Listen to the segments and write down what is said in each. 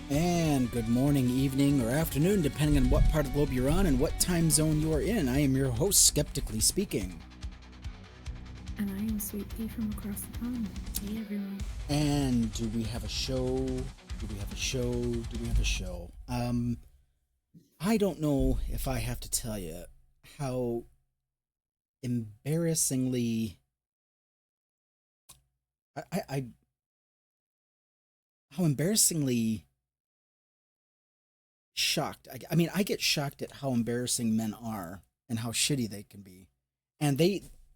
And good morning, evening, or afternoon, depending on what part of the globe you're on and what time zone you are in. I am your host, Skeptically Speaking. And I am Sweet Pea from across the pond. Hey, everyone. And do we have a show? Do we have a show? Do we have a show? I don't know if I have to tell you how embarrassingly I how embarrassingly shocked. I mean, I get shocked at how embarrassing men are and how shitty they can be. And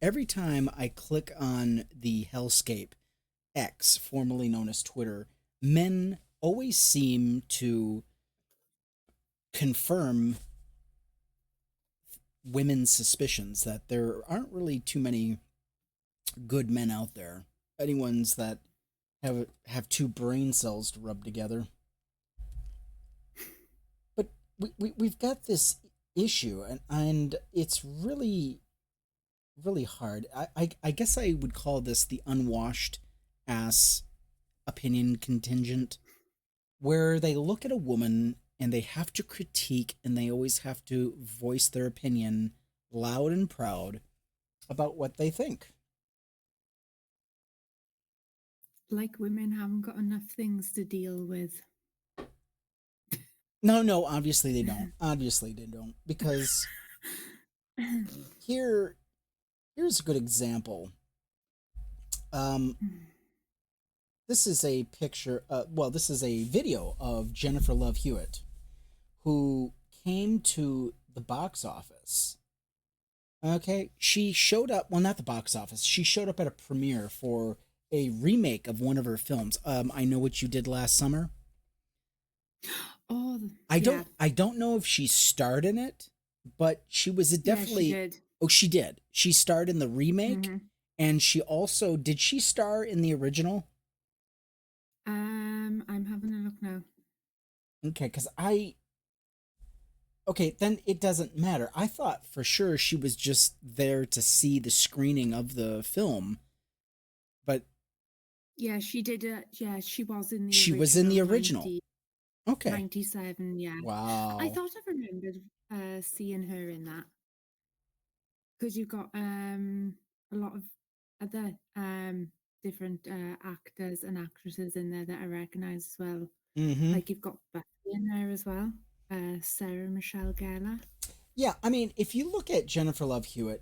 every time I click on the hellscape, X, formerly known as Twitter, men always seem to confirm women's suspicions that there aren't really too many good men out there. Anyone's that have two brain cells to rub together. But we've got this issue, and it's really hard. I guess I would call this the unwashed ass opinion contingent, where they look at a woman and they have to critique and they always have to voice their opinion loud and proud about what they think. Like women haven't got enough things to deal with. No, obviously they don't. Obviously they don't. Because here's a good example. This is a picture, this is a video of Jennifer Love Hewitt, who came to the box office. Okay, she showed up, well, not the box office, she showed up at a premiere for a remake of one of her films. I Know What You Did Last Summer. Oh, I don't know if she starred in it, but she was definitely. Yeah, she did. Oh, she did. She starred in the remake, and she also did. She star in the original? I'm having a look now. Okay, because okay, then it doesn't matter. I thought for sure she was just there to see the screening of the film, but yeah, she did. Yeah, she was in the. She original, was in the original. 90, Okay. 97. Yeah. Wow. I thought I remembered seeing her in that, because you've got a lot of other different actors and actresses in there that I recognize as well. Mm-hmm. Like you've got Buffy in there as well, Sarah Michelle Gellar. Yeah, I mean, if you look at Jennifer Love Hewitt,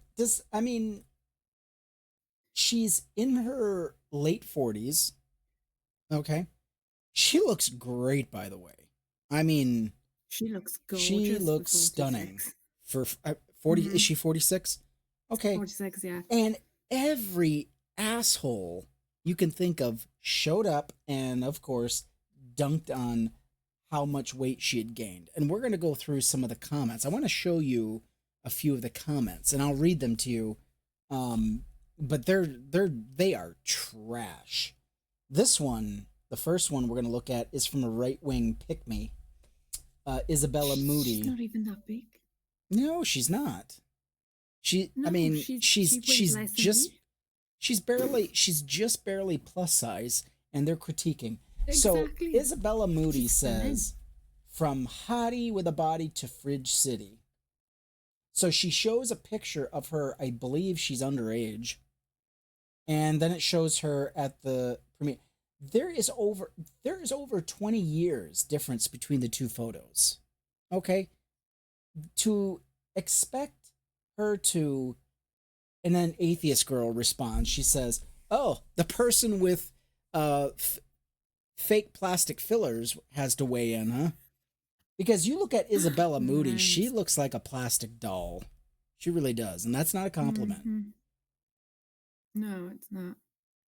she's in her late 40s. Okay. She looks great, by the way. I mean, she looks gorgeous. She looks stunning. For 40, is she 46? Okay. 46, yeah. And every asshole you can think of showed up and, of course, dunked on how much weight she had gained. And we're going to go through some of the comments. I want to show you a few of the comments, and I'll read them to you. But they are trash. This one, the first one we're going to look at, is from a right-wing pick-me. Isabella Moody. She's not even that big. No, she's not. She's just barely plus size, and they're critiquing. Exactly. So Isabella Moody says, from hottie with a body to fridge city. So she shows a picture of her. I believe she's underage, and then it shows her at the premiere. There is over 20 years difference between the two photos. Okay, to expect her to, and then atheist girl responds. She says, "Oh, the person with fake plastic fillers has to weigh in, huh?" Because you look at Isabella Moody, Nice. She looks like a plastic doll. She really does, and that's not a compliment. Mm-hmm. No, it's not.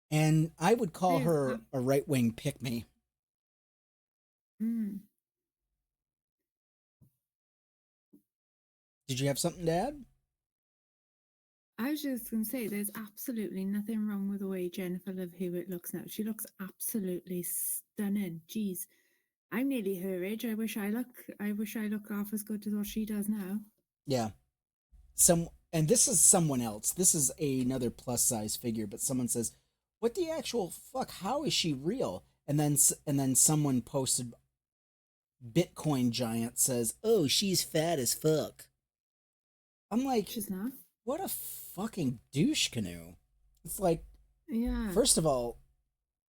And I would call her a right-wing pick-me. Did you have something to add? I was just going to say, there's absolutely nothing wrong with the way Jennifer Love Hewitt looks now. She looks absolutely stunning. Jeez, I'm nearly her age. I wish I look half as good as what she does now. Yeah. And this is someone else. This is another plus size figure, but someone says, "What the actual fuck? How is she real?" And then someone posted, Bitcoin giant says, "Oh, she's fat as fuck." I'm like, She's not. what a fucking douche canoe. It's like, Yeah. first of all,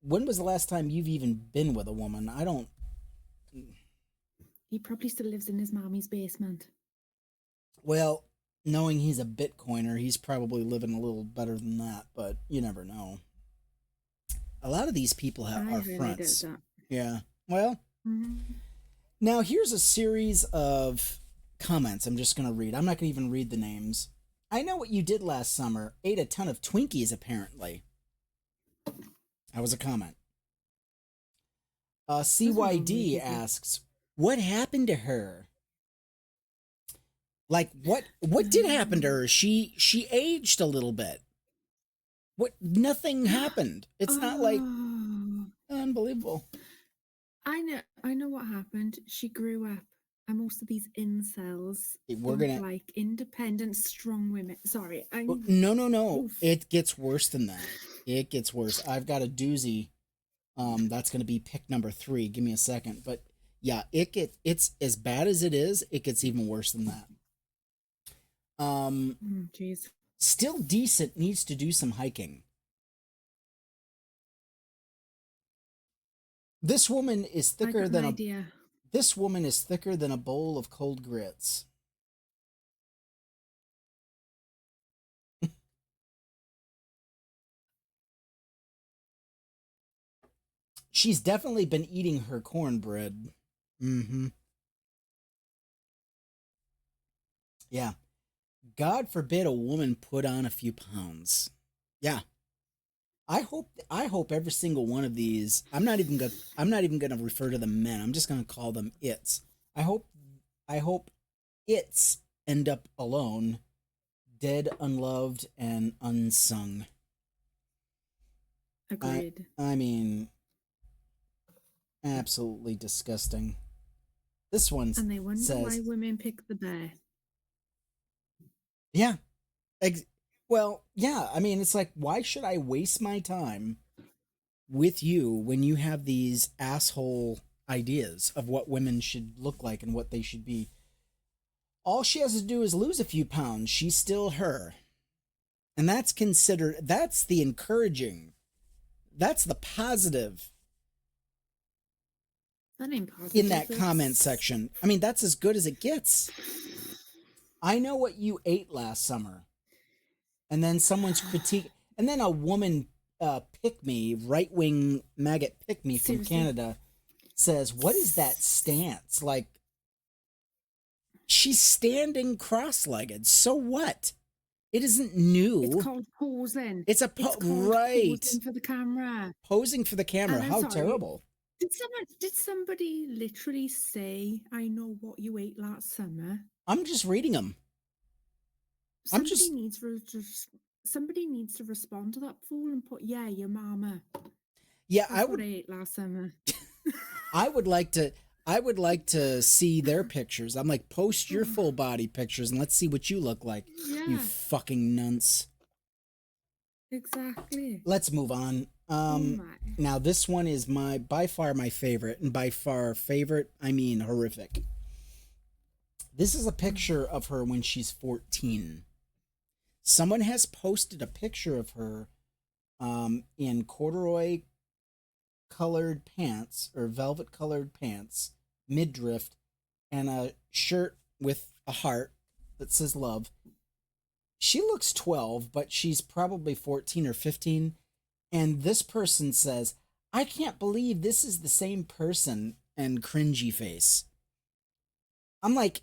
when was the last time you've even been with a woman? I don't. He probably still lives in his mommy's basement. Well, knowing he's a Bitcoiner, he's probably living a little better than that, but you never know. A lot of these people I are really did fronts. that. Yeah. Well, Mm-hmm. now here's a series of comments I'm just going to read. I'm not going to even read the names. I know what you did last summer. Ate a ton of Twinkies, apparently. That was a comment. Nothing wrong with CYD people. asks, "What happened to her?" Like, what did happen to her? She aged a little bit. What? Nothing happened. It's not like Oh, unbelievable. I know what happened. She grew up, and most of these incels We're don't gonna. like independent, strong women. Sorry, I'm. No, no, no. Oof. It gets worse than that. It gets worse. I've got a doozy. That's gonna be pick number 3. Give me a second. But yeah, it's as bad as it is. It gets even worse than that. Jeez. Still decent. Needs to do some hiking. This woman is I thicker got an than a. idea. This woman is thicker than a bowl of cold grits. She's definitely been eating her cornbread. Mm-hmm. Yeah. God forbid a woman put on a few pounds. Yeah. I hope every single one of these. I'm not even gonna refer to them men. I'm just gonna call them its. I hope its end up alone, dead, unloved, and unsung. I Agreed. I mean, absolutely disgusting. This one And they wonder why says, women pick the bear. yeah, ex- well, yeah. I mean, it's like, why should I waste my time with you when you have these asshole ideas of what women should look like and what they should be? All she has to do is lose a few pounds. She's still her. And that's the encouraging, that's the positive That ain't in positive. that comment It's section. I mean, that's as good as it gets. I know what you ate last summer. And then someone's critique, and then a woman, pick me, right wing maggot pick me from seriously. Canada, says, "What is that stance?" Like, she's standing cross legged. So what? It isn't It's new. called posing. It's It's called right. posing for the camera. Posing for the camera. And I'm How sorry. terrible. Did somebody literally say, I know what you ate last summer? I'm just reading them. I'm Somebody just, needs to somebody needs to respond to that fool and put, yeah, your mama. yeah, That's what I ate last summer. I would like to, I would like to see their pictures. I'm like, post your full body pictures and let's see what you look like, you Yeah, fucking nunts. exactly. Let's move on. Oh my. Now this one is by far my favorite, and by far favorite, I mean horrific. This is a picture of her when she's 14. Someone has posted a picture of her in corduroy colored pants or velvet colored pants, midriff, and a shirt with a heart that says love. She looks 12, but she's probably 14 or 15. And this person says, "I can't believe this is the same person," and cringy face. I'm like,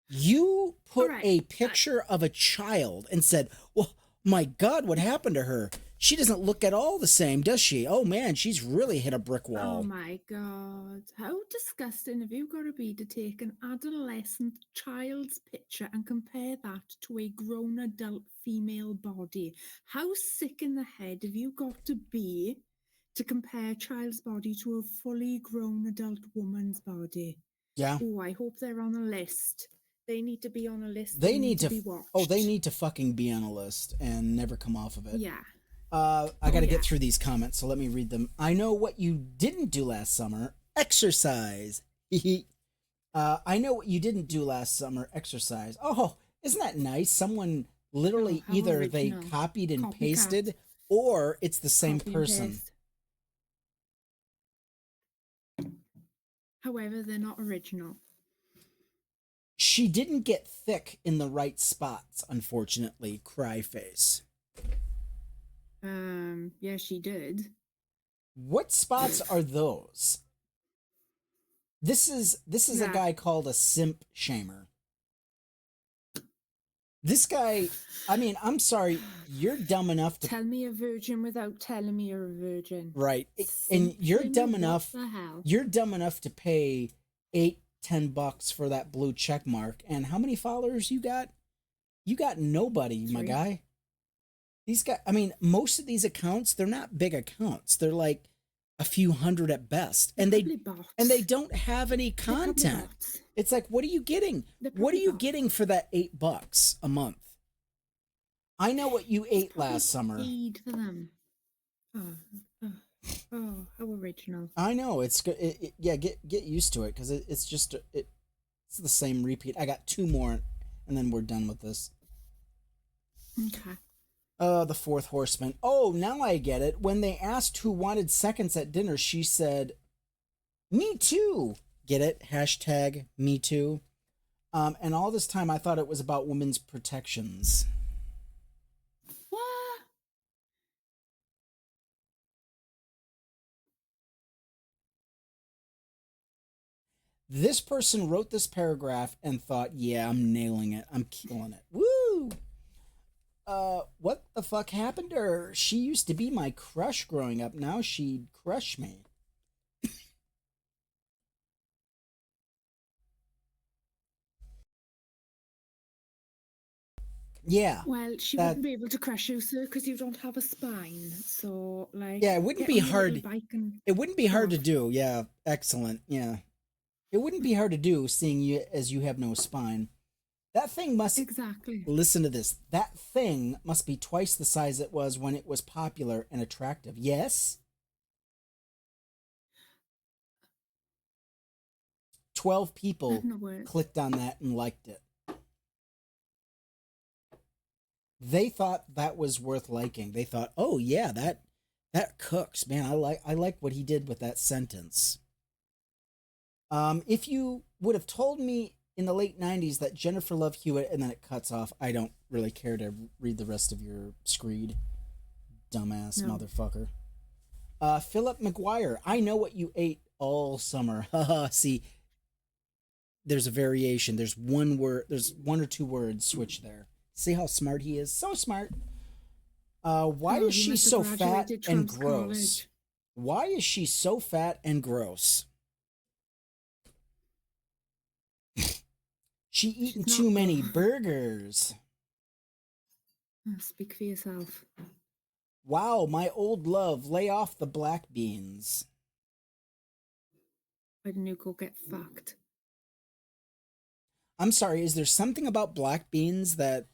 you All put right. a picture of a child and said, "Well, my God, what happened to her? She doesn't look at all the same, does she? Oh man, she's really hit a brick Oh wall. my God. How disgusting have you got to be to take an adolescent child's picture and compare that to a grown adult female body? How sick in the head have you got to be to compare a child's body to a fully grown adult woman's body? Yeah. Oh, I hope they're on a list. They need to be on a list. They They need need to to be they watched. need to fucking be on a list and never come off of it. Yeah. I Oh, got to yeah. get through these comments, so let me read them. I know what you didn't do last summer: exercise. I know what you didn't do last summer: exercise. Oh, isn't that nice? Someone Oh, literally how either they original. copied and Copycat. pasted, or it's the same Copy and person. paste. However, they're not original. She didn't get thick in the right spots, unfortunately. Cry face. Yeah, she did. What spots are those? This is a Yeah. guy called a simp shamer. This guy, I mean, I'm sorry, you're dumb enough to Tell me a virgin without telling me you're a virgin. right, and Simp shamer, what the hell? you're dumb enough to pay 8-10 bucks for that blue check mark. And how many followers you got? You got nobody, my 3. guy. These guys, I mean, most of these accounts, they're not big accounts. They're like a few hundred at best, They're and probably bots. they don't have any They're probably content. bots. It's like, what are you getting? They're What are probably you bots. getting for that $8 a month? I know what you It's ate probably last summer. paid for them. Oh, oh, oh, how original. I know it's good. Yeah, get used to it because it's just it's the same repeat. I got two more, and then we're done with this. Okay. The fourth horseman. Oh, now I get it. When they asked who wanted seconds at dinner, she said, "Me too." Get it? Hashtag me too. And all this time I thought it was about women's protections. What? This person wrote this paragraph and thought, "Yeah, I'm nailing it. I'm killing it. Woo!" What the fuck happened to her? She used to be my crush growing up. Now she'd crush me. Yeah, Well, she that. wouldn't be able to crush you, sir, because you don't have a spine. So, like, Yeah, it wouldn't get be on your little hard. bike and It wouldn't be hard to jog. do. Yeah, excellent. Yeah, it wouldn't be hard to do, seeing you as you have no spine. That thing must Exactly. listen to this. That thing must be twice the size it was when it was popular and attractive. Yes, 12 I have people no words. clicked on that and liked it. They thought that was worth liking. They thought, "Oh yeah, that cooks, man. I like what he did with that sentence." If you would have told me in the late '90s that Jennifer Love Hewitt, and then it cuts off, I don't really care to read the rest of your screed, dumbass No. motherfucker. Philip McGuire, I know what you ate all summer. Haha. See, there's a variation. There's one word. There's one or two words switch there. See how smart he is? So smart. Why Oh, is he she must have so fat graduated and Trump's gross? college. Why is she so fat and gross? She eaten She's too not many though. burgers. Oh, speak for yourself. Wow, my old love, lay off the black beans. Why didn't you go get fucked? I'm sorry, is there something about black beans that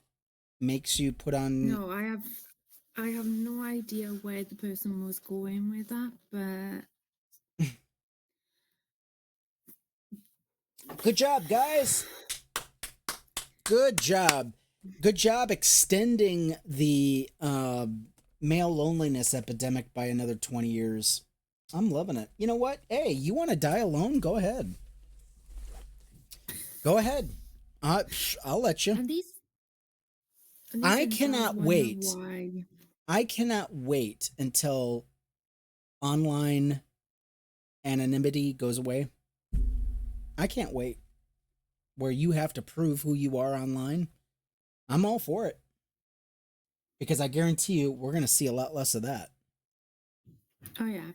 makes you put on. No, I have no idea where the person was going with that, but Good job, guys. Good job. Good job extending the male loneliness epidemic by another 20 years. I'm loving it. You know what? Hey, you want to die alone? Go ahead. Go ahead. I'll let you. and these I incels cannot wonder wait. why. I cannot wait until online anonymity goes away. I can't wait. Where you have to prove who you are online. I'm all for it. because I guarantee you we're going to see a lot less of that. Oh yeah,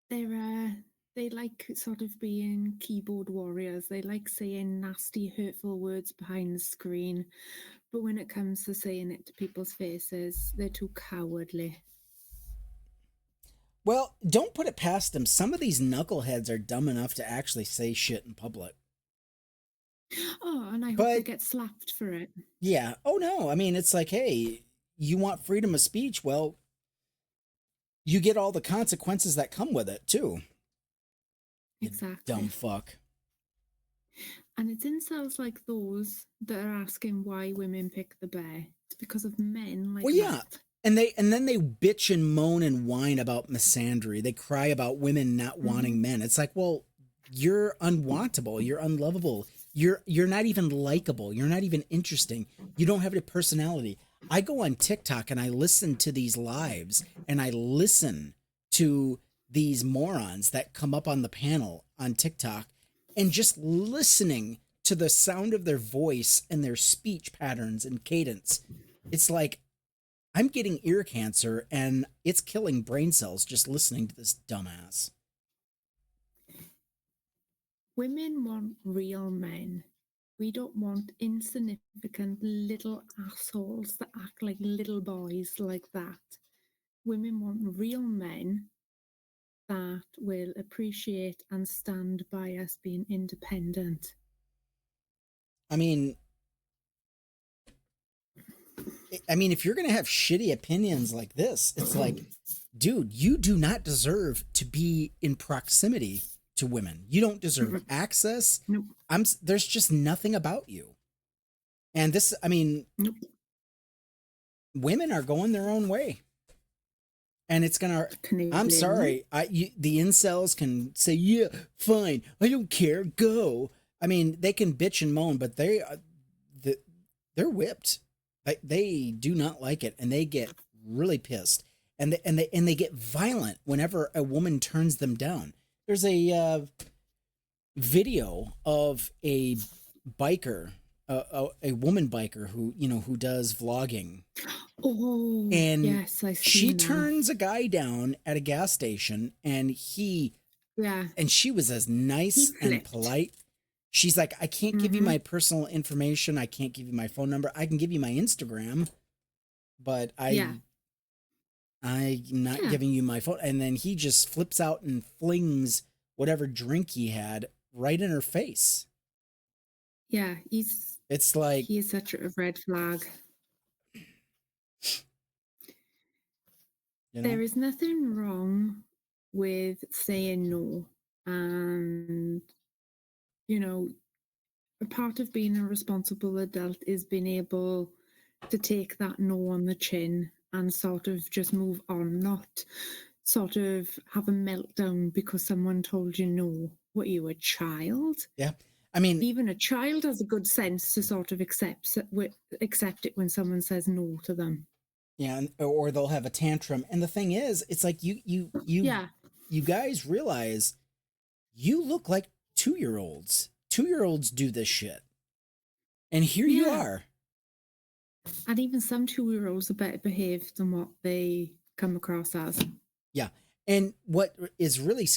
they're they like sort of being keyboard warriors. They like saying nasty, hurtful words behind the screen, but when it comes to saying it to people's faces, they're too cowardly. Well, don't put it past them. Some of these knuckleheads are dumb enough to actually say shit in public. Oh, and I hope they But get slapped for it. yeah, oh no, I mean, it's like, hey, you want freedom of speech? Well, you get all the consequences that come with it too. You dumb Exactly. fuck. And it's incels like those that are asking why women pick the bear. It's because of men like Well, yeah. that. And then they bitch and moan and whine about misandry. They cry about women not wanting Hmm. men. It's like, well, you're unwantable. You're unlovable. You're not even likable. You're not even interesting. You don't have a personality. I go on TikTok and I listen to these lives and I listen to these morons that come up on the panel on TikTok, and just listening to the sound of their voice and their speech patterns and cadence. It's like I'm getting ear cancer and it's killing brain cells just listening to this dumbass. Women want real men. We don't want insignificant little assholes that act like little boys like that. Women want real men that will appreciate and stand by us being independent. I mean, if you're going to have shitty opinions like this, it's like, dude, you do not deserve to be in proximity to women. You don't deserve access. Nope. There's just nothing about you. And this, I mean, Nope. women are going their own way. And it's gonna. Can you I'm blame them? sorry. The incels can say, "Yeah, fine. I don't care. Go." I mean, they can bitch and moan, but they're whipped. They do not like it, and they get really pissed, and they get violent whenever a woman turns them down. There's a video of a biker, a woman biker who does vlogging, Oh, and yes, I she seen that. turns a guy down at a gas station, Yeah, and she was as he nice and flipped. polite. She's like, I can't give you Mm-hmm. my personal information, I can't give you my phone number, I can give you my Instagram, but Yeah, I'm not yeah, giving you my phone. And then he just flips out and flings whatever drink he had right in her face. yeah. It's like, He is such a red flag. you know, There is nothing wrong with saying no. And, you know, a part of being a responsible adult is being able to take that no on the chin and sort of just move on, not sort of have a meltdown because someone told you no. What are you, a child? yeah. I mean, Even a child has a good sense to sort of accept it when someone says no to them. yeah, or they'll have a tantrum. And the thing is, it's like Yeah, you guys realize you look like 2-year olds. 2-year olds do this shit. And here you yeah. are. And even some 2-year-olds are better behaved than what they come across as. Yeah. And what is really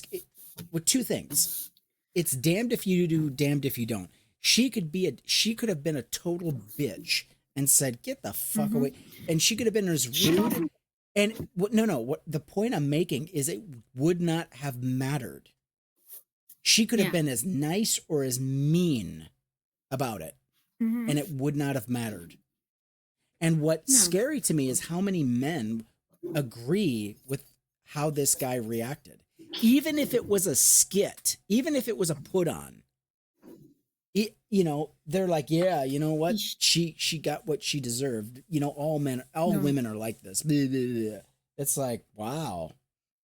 with two things. It's damned if you do, damned if you don't. She could have been a total bitch and said, "Get the fuck Mm-hmm. away." And she could have been as rude. And what? No, no. What the point I'm making is, it would not have mattered. She could have Yeah. been as nice or as mean about it, Mm-hmm. and it would not have mattered. And what's No. scary to me is how many men agree with how this guy reacted. Even if it was a skit, even if it was a put on, they're like, yeah, you know what? Yeesh. She got what she deserved. All No. women are like this. Blah, blah, blah. It's like, wow.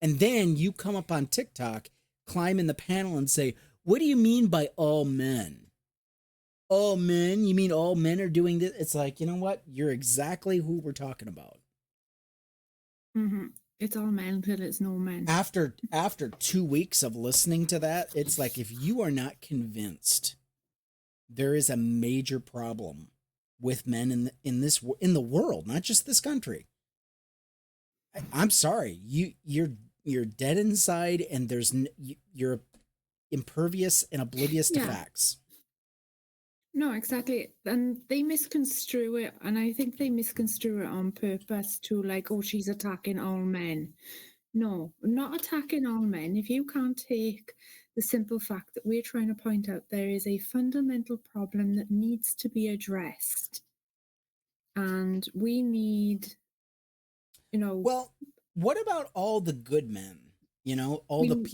And then you come up on TikTok, climb in the panel and say, what do you mean by all men? All men? You mean all men are doing this? It's like, you know what? You're exactly who we're talking about. Mm-hmm. It's all men till it's no men. After 2 weeks of listening to that, it's like, if you are not convinced, there is a major problem. with men in the world, not just this country. I'm sorry, you're dead inside, and you're impervious and oblivious to Yeah. facts. No, exactly. And they misconstrue it. And I think they misconstrue it on purpose to like, oh, she's attacking all men. No, not attacking all men. If you can't take the simple fact that we're trying to point out there is a fundamental problem that needs to be addressed. And we need, you know, Well, what about all the good men? we,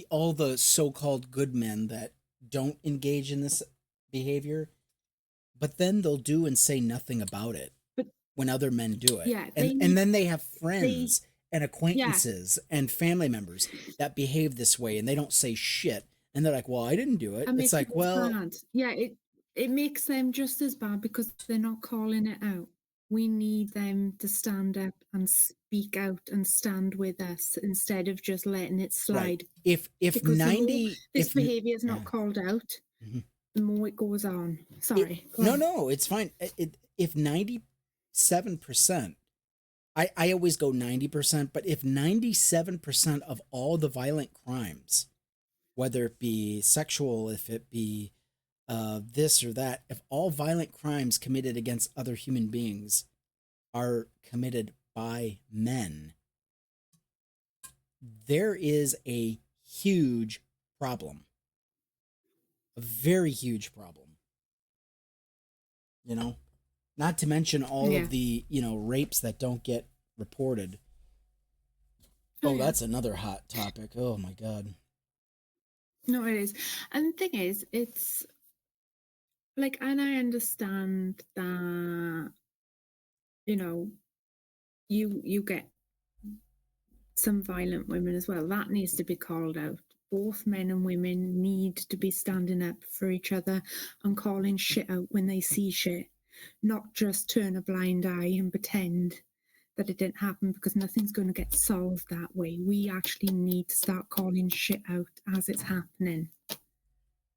All the so-called good men that don't engage in this behavior, but then they'll do and say nothing about it but when other men do it. yeah, And then they have they, friends and yeah, acquaintances and family members that behave this way, and they don't say shit. And they're like, "Well, I didn't do it." and It's make like, it as "Well, bad. Yeah, it makes them just as bad because they're not calling it out. We need them to stand up and speak out and stand with us instead of just letting it right. slide. If Because the more 90 this if behavior is yeah. not called out, Mhm. the more it goes on. It Sorry, go No, on. no, it's fine. If 97%, I always go 90%, but if 97% of all the violent crimes, whether it be sexual, if it be this or that, if all violent crimes committed against other human beings are committed by men, there is a huge problem, a very huge problem, you know? Not to mention all Yeah. of the, rapes that don't get reported. Oh Oh, yeah. that's another hot topic. Oh my God. No, it is. And the thing is, it's like, and I understand that, you know, you get some violent women as well. That needs to be called out. Both men and women need to be standing up for each other and calling shit out when they see shit, not just turn a blind eye and pretend that it didn't happen because nothing's going to get solved that way. We actually need to start calling shit out as it's happening.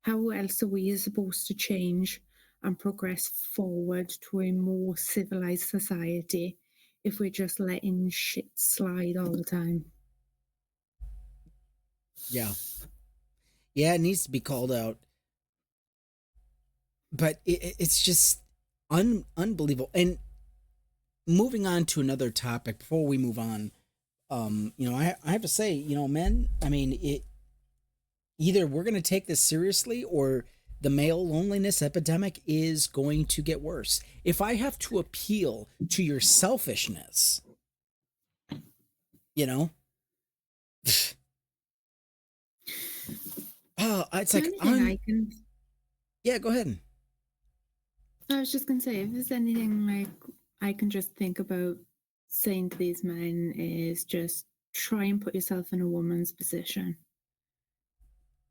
How else are we supposed to change and progress forward to a more civilized society if we're just letting shit slide all the time? Yeah. Yeah, it needs to be called out. But it's just unbelievable. And moving on to another topic before we move on, I have to say, men, I mean, either we're going to take this seriously, or the male loneliness epidemic is going to get worse. If I have to appeal to your selfishness, you know, oh, it's The like, only thing yeah, go ahead. I was just going to say, if there's anything like I can just think about saying to these men is just try and put yourself in a woman's position.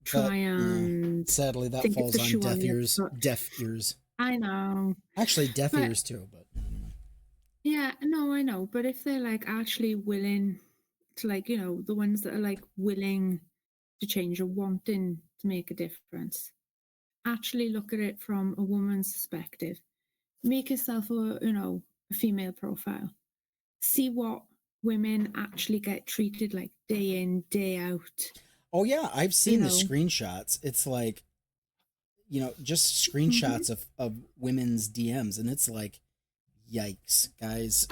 But Try and sadly, that think of falls the on shoe on your foot. deaf ears. I know, Actually, deaf but ears too, but anyway. yeah, no, I know. But if they're like actually willing to, like, the ones that are like willing to change or wanting to make a difference, actually look at it from a woman's perspective. Make yourself a female profile. See what women actually get treated like day in, day out. Oh yeah, I've You seen the know. screenshots. It's like, just Hmm. screenshots of women's DMs, and it's like, yikes, guys.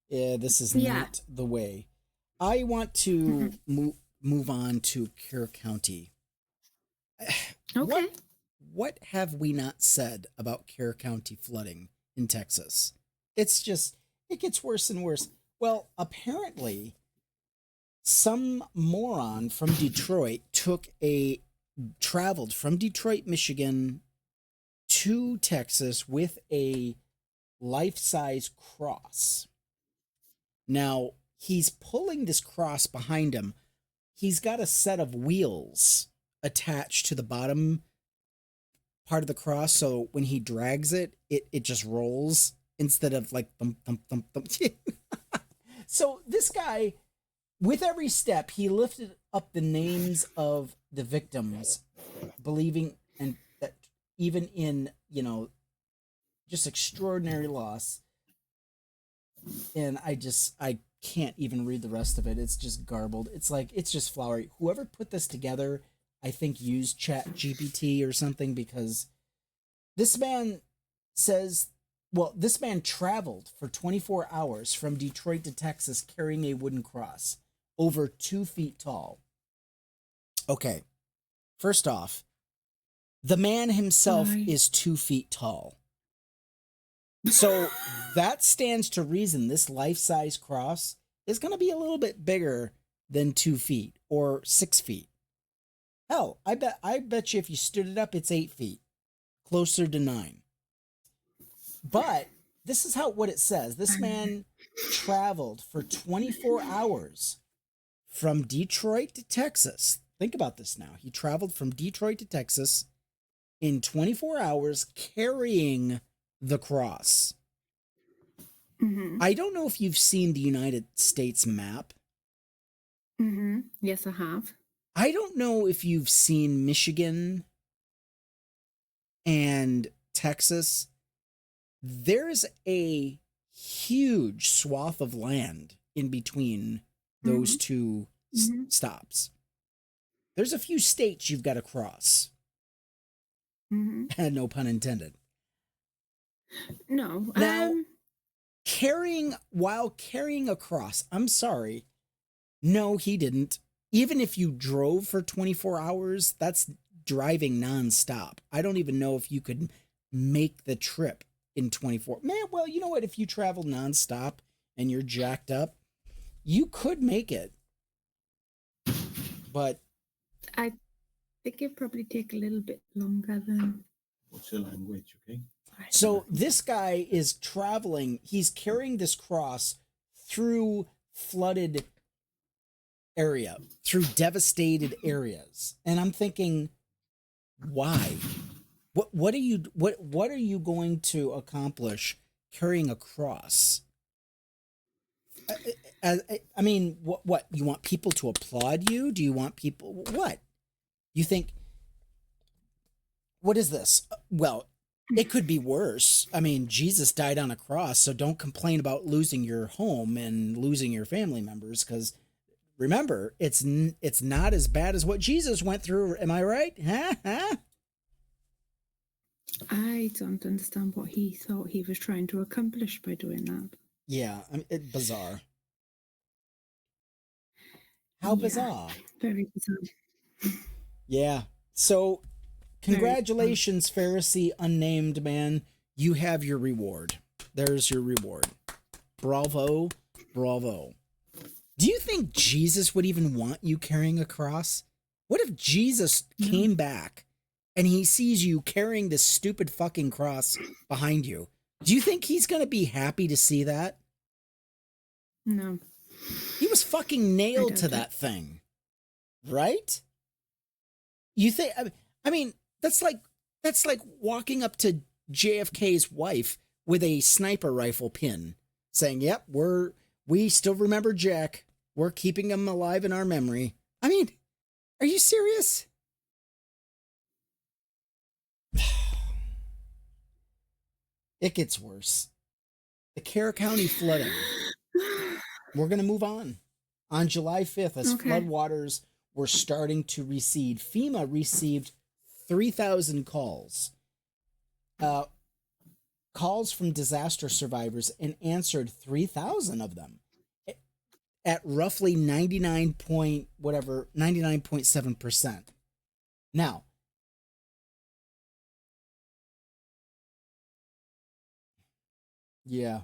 Yeah, this is Yeah. not the way. I want to move on to Kerr County. Okay. What what have we not said about Kerr County flooding in Texas? It's just, it gets worse and worse. Well, apparently some moron from Detroit traveled from Detroit, Michigan to Texas with a life-size cross. Now, he's pulling this cross behind him. He's got a set of wheels attached to the bottom part of the cross, so when he drags it, it just rolls instead of like thump thump thump thump. So this guy, with every step, he lifted up the names of the victims, believing and that even in, just extraordinary loss. And I can't even read the rest of it. It's just garbled. It's just flowery. Whoever put this together, I think used Chat GPT or something, because this man says, well, this man traveled for 24 hours from Detroit to Texas carrying a wooden cross over 2 feet tall. Okay, first off, the man himself Why? is 2 feet tall. So that stands to reason this life-size cross is going to be a little bit bigger than 2 feet or 6 feet. Hell, I bet you if you stood it up, it's 8 feet, closer to 9. But this is what it says. This man traveled for 24 hours from Detroit to Texas. Think about this now. He traveled from Detroit to Texas in 24 hours carrying the cross. Mm-hmm. I don't know if you've seen the United States map. Mm-hmm. Yes, I have. I don't know if you've seen Michigan and Texas. There's a huge swath of land in between those two stops. There's a few states you've got to cross. No pun intended. No. Now, while carrying a cross, I'm sorry. No, he didn't. Even if you drove for 24 hours, that's driving nonstop. I don't even know if you could make the trip in 24. Man, well, you know what? If you travel nonstop and you're jacked up, you could make it. But I think it'd probably take a little bit longer than. What's your language, okay? So this guy is traveling. He's carrying this cross through flooded area, through devastated areas. And I'm thinking, why? What are you going to accomplish carrying a cross? I mean, what you want people to applaud you? Do you want people what? You think, what is this? Well, it could be worse. I mean, Jesus died on a cross, so don't complain about losing your home and losing your family members, because remember, it's not as bad as what Jesus went through. Am I right? Huh? I don't understand what he thought he was trying to accomplish by doing that. Yeah, I mean, it's bizarre. How bizarre. Very bizarre. Yeah. So, congratulations, Pharisee unnamed man. You have your reward. There's your reward. Bravo. Bravo. Do you think Jesus would even want you carrying a cross? What if Jesus came back and he sees you carrying this stupid fucking cross behind you? Do you think he's going to be happy to see that? No. He was fucking nailed to that thing. Right? You think, I mean, that's like walking up to JFK's wife with a sniper rifle pin saying, "Yep, we still remember Jack. We're keeping him alive in our memory." I mean, are you serious? It gets worse. The Kerr County flooding. We're going to move on. On July 5th, as floodwaters were starting to recede, FEMA received 3,000 calls. Calls from disaster survivors, and answered 3,000 of them at roughly 99.7%. Now, yeah.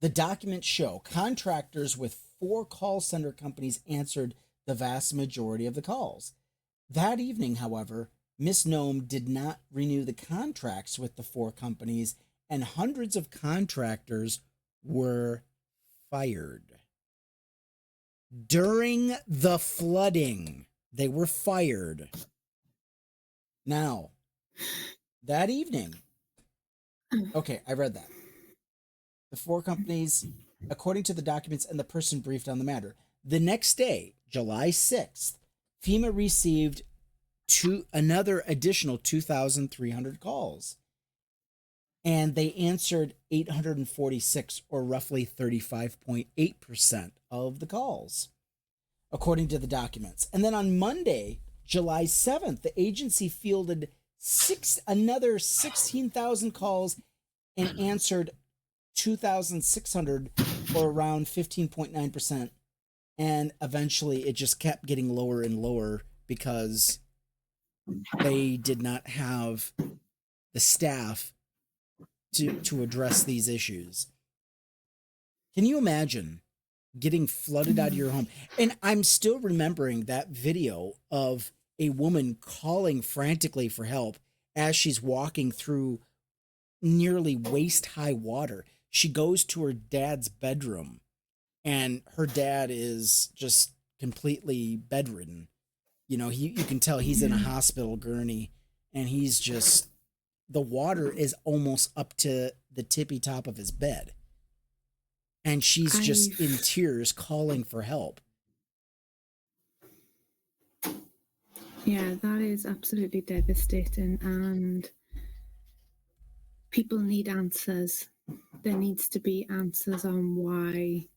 The documents show contractors with 4 call center companies answered the vast majority of the calls. That evening, however, Miss Nome did not renew the contracts with the 4 companies, and hundreds of contractors were fired. During the flooding, they were fired. Now, that evening, okay, I read that. The 4 companies, according to the documents and the person briefed on the matter. The next day, July 6th, FEMA received another additional 2,300 calls. and they answered 846, or roughly 35.8% of the calls, according to the documents. And then on Monday, July 7th, the agency fielded another 16,000 calls and answered 2,600, or around 15.9%. And eventually it just kept getting lower and lower because they did not have the staff to address these issues. Can you imagine getting flooded out of your home? And I'm still remembering that video of a woman calling frantically for help as she's walking through nearly waist high water. She goes to her dad's bedroom, and her dad is just completely bedridden. You know, you can tell he's in a hospital gurney, and he's just, the water is almost up to the tippy top of his bed. And she's just in tears calling for help. Yeah, that is absolutely devastating. And people need answers. There needs to be answers on why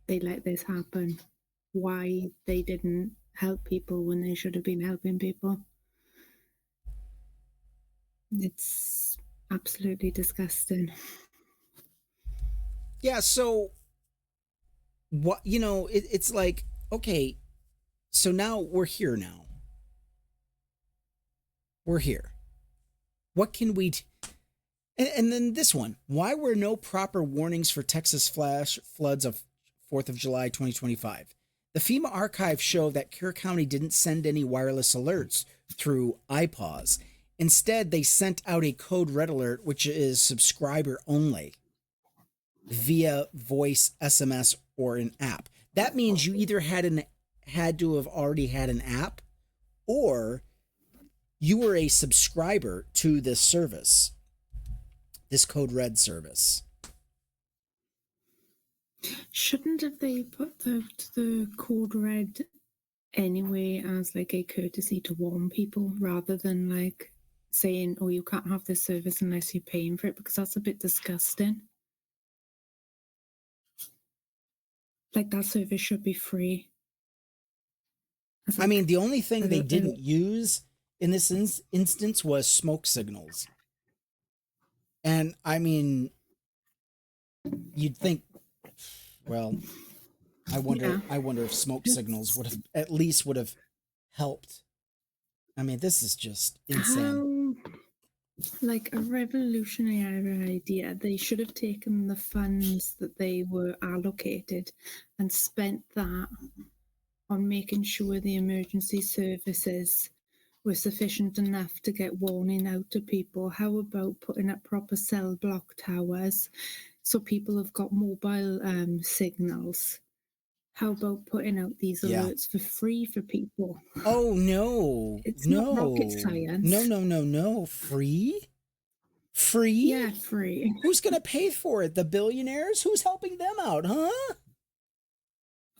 they let this happen, why they didn't help people when they should have been helping people. It's absolutely disgusting. Yeah, so what, it's like, okay, so now we're here now. We're here. What can we and then this one, why were no proper warnings for Texas flash floods of 4th of July 2025? The FEMA archives show that Kerr County didn't send any wireless alerts through iPause. Instead, they sent out a code red alert, which is subscriber only, via voice, SMS, or an app. That means you either had to have already had an app, or you were a subscriber to this service, this code red service. Shouldn't have they put the code red anyway as like a courtesy to warn people, rather than like saying, oh, you can't have this service unless you're paying for it, because that's a bit disgusting. Like, that service should be free. I mean, the only thing they didn't use in this instance was smoke signals. And I mean, you'd think, well, I wonder if smoke signals would have helped. I mean, this is just insane. Like a revolutionary idea. They should have taken the funds that they were allocated and spent that on making sure the emergency services were sufficient enough to get warning out to people. How about putting up proper cell block towers so people have got mobile signals? How about putting out these alerts for free for people? Oh, no. It's not rocket science. No. Free? Free? Yeah, free. Who's going to pay for it? The billionaires? Who's helping them out, huh?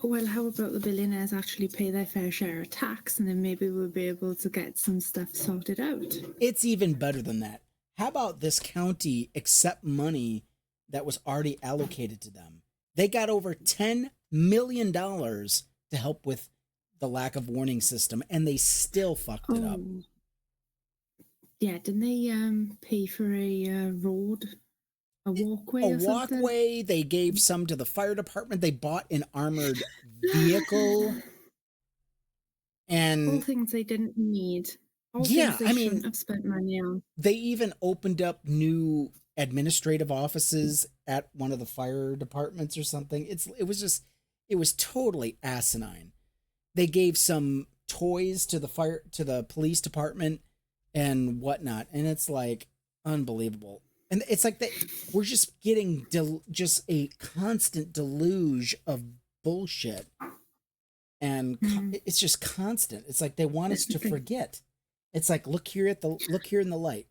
Well, how about the billionaires actually pay their fair share of tax, and then maybe we'll be able to get some stuff sorted out. It's even better than that. How about this county accept money that was already allocated to them? They got over $10 million to help with the lack of warning system, and they still fucked it up. Yeah, didn't they pay for a road? A walkway or something? A walkway. They gave some to the fire department. They bought an armored vehicle. And all things they didn't need. All things they shouldn't have spent money on. They even opened up new administrative offices at one of the fire departments or something. It was totally asinine. They gave some toys to the police department and whatnot, and it's like unbelievable. And it's like we're just getting just a constant deluge of bullshit, and it's just constant. It's like they want us to forget. It's like look here in the light.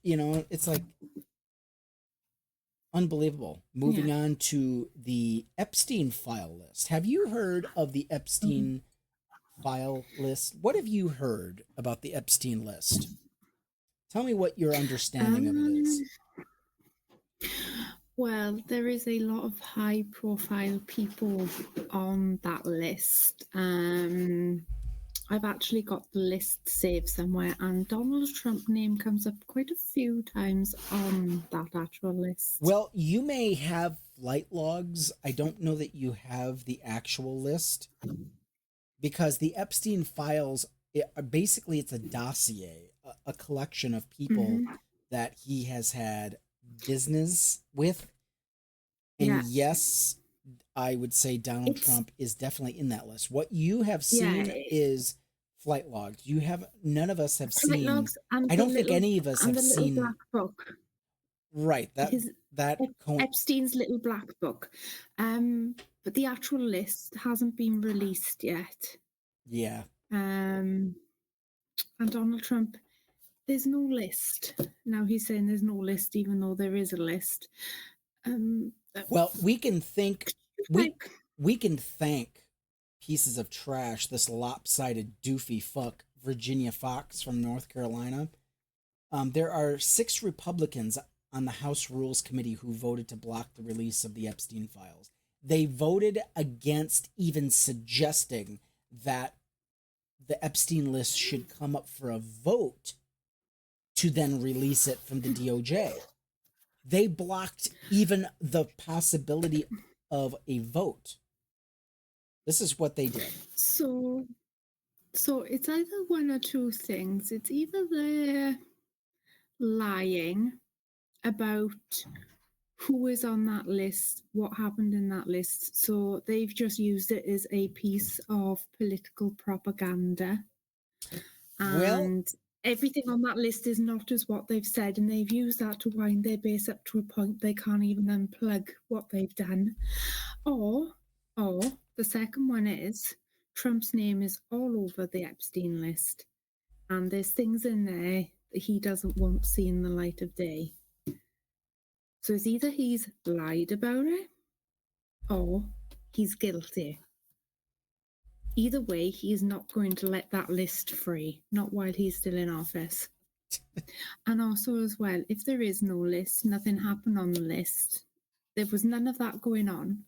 You know, it's like unbelievable. Moving on to the Epstein file list. Have you heard of the Epstein file list? What have you heard about the Epstein list? Tell me what your understanding of it is. Well, there is a lot of high-profile people on that list. I've actually got the list saved somewhere, and Donald Trump name comes up quite a few times on that actual list. Well, you may have flight logs. I don't know that you have the actual list because the Epstein files, basically, it's a dossier, a collection of people that he has had business with. And Yeah. yes, I would say Donald Trump is definitely in that list. What you have seen is flight logs. You have none of us have flight seen. logs, and I don't think any of us have the little seen. black book. Right. Epstein's little black book. But the actual list hasn't been released yet. Yeah. And Donald Trump, there's no list. Now he's saying there's no list, even though there is a list. Well, we can think we can thank pieces of trash, this lopsided doofy fuck Virginia Fox from North Carolina. There are 6 Republicans on the House Rules Committee who voted to block the release of the Epstein files. They voted against even suggesting that the Epstein list should come up for a vote to then release it from the DOJ. They blocked even the possibility of a vote. This is what they did. So it's either one or two things. It's either they're lying about who is on that list, what happened in that list. So they've just used it as a piece of political propaganda. And everything on that list is not as what they've said, and they've used that to wind their base up to a point they can't even unplug what they've done. Or the second one is Trump's name is all over the Epstein list, and there's things in there that he doesn't want seeing the light of day. So it's either he's lied about it or he's guilty. Either way, he is not going to let that list free, not while he's still in office. And also, as well, if there is no list, nothing happened on the list, there was none of that going on,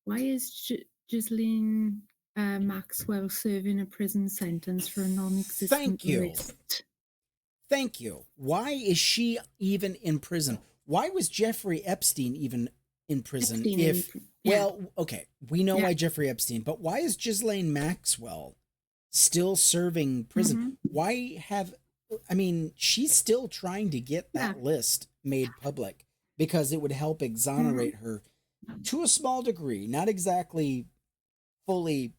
why is Ghislaine Maxwell serving a prison sentence for a non-existent list? Thank you. Why is she even in prison? Why was Jeffrey Epstein even in prison? Okay, we know why Jeffrey Epstein, but why is Ghislaine Maxwell still serving prison? Why she's still trying to get that list made public because it would help exonerate her to a small degree, not exactly fully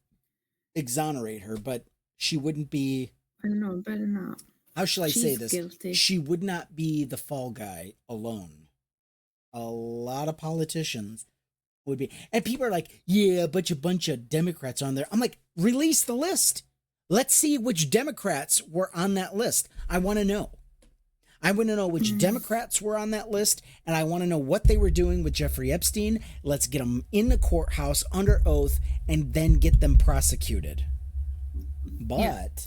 exonerate her, but she wouldn't be. I don't know, better not. How shall I say this? Guilty. She would not be the fall guy alone. A lot of politicians would be. And people are like, yeah, but a bunch of Democrats on there. I'm like, release the list. Let's see which Democrats were on that list. I want to know. I want to know which Democrats were on that list, and I want to know what they were doing with Jeffrey Epstein. Let's get them in the courthouse under oath and then get them prosecuted. But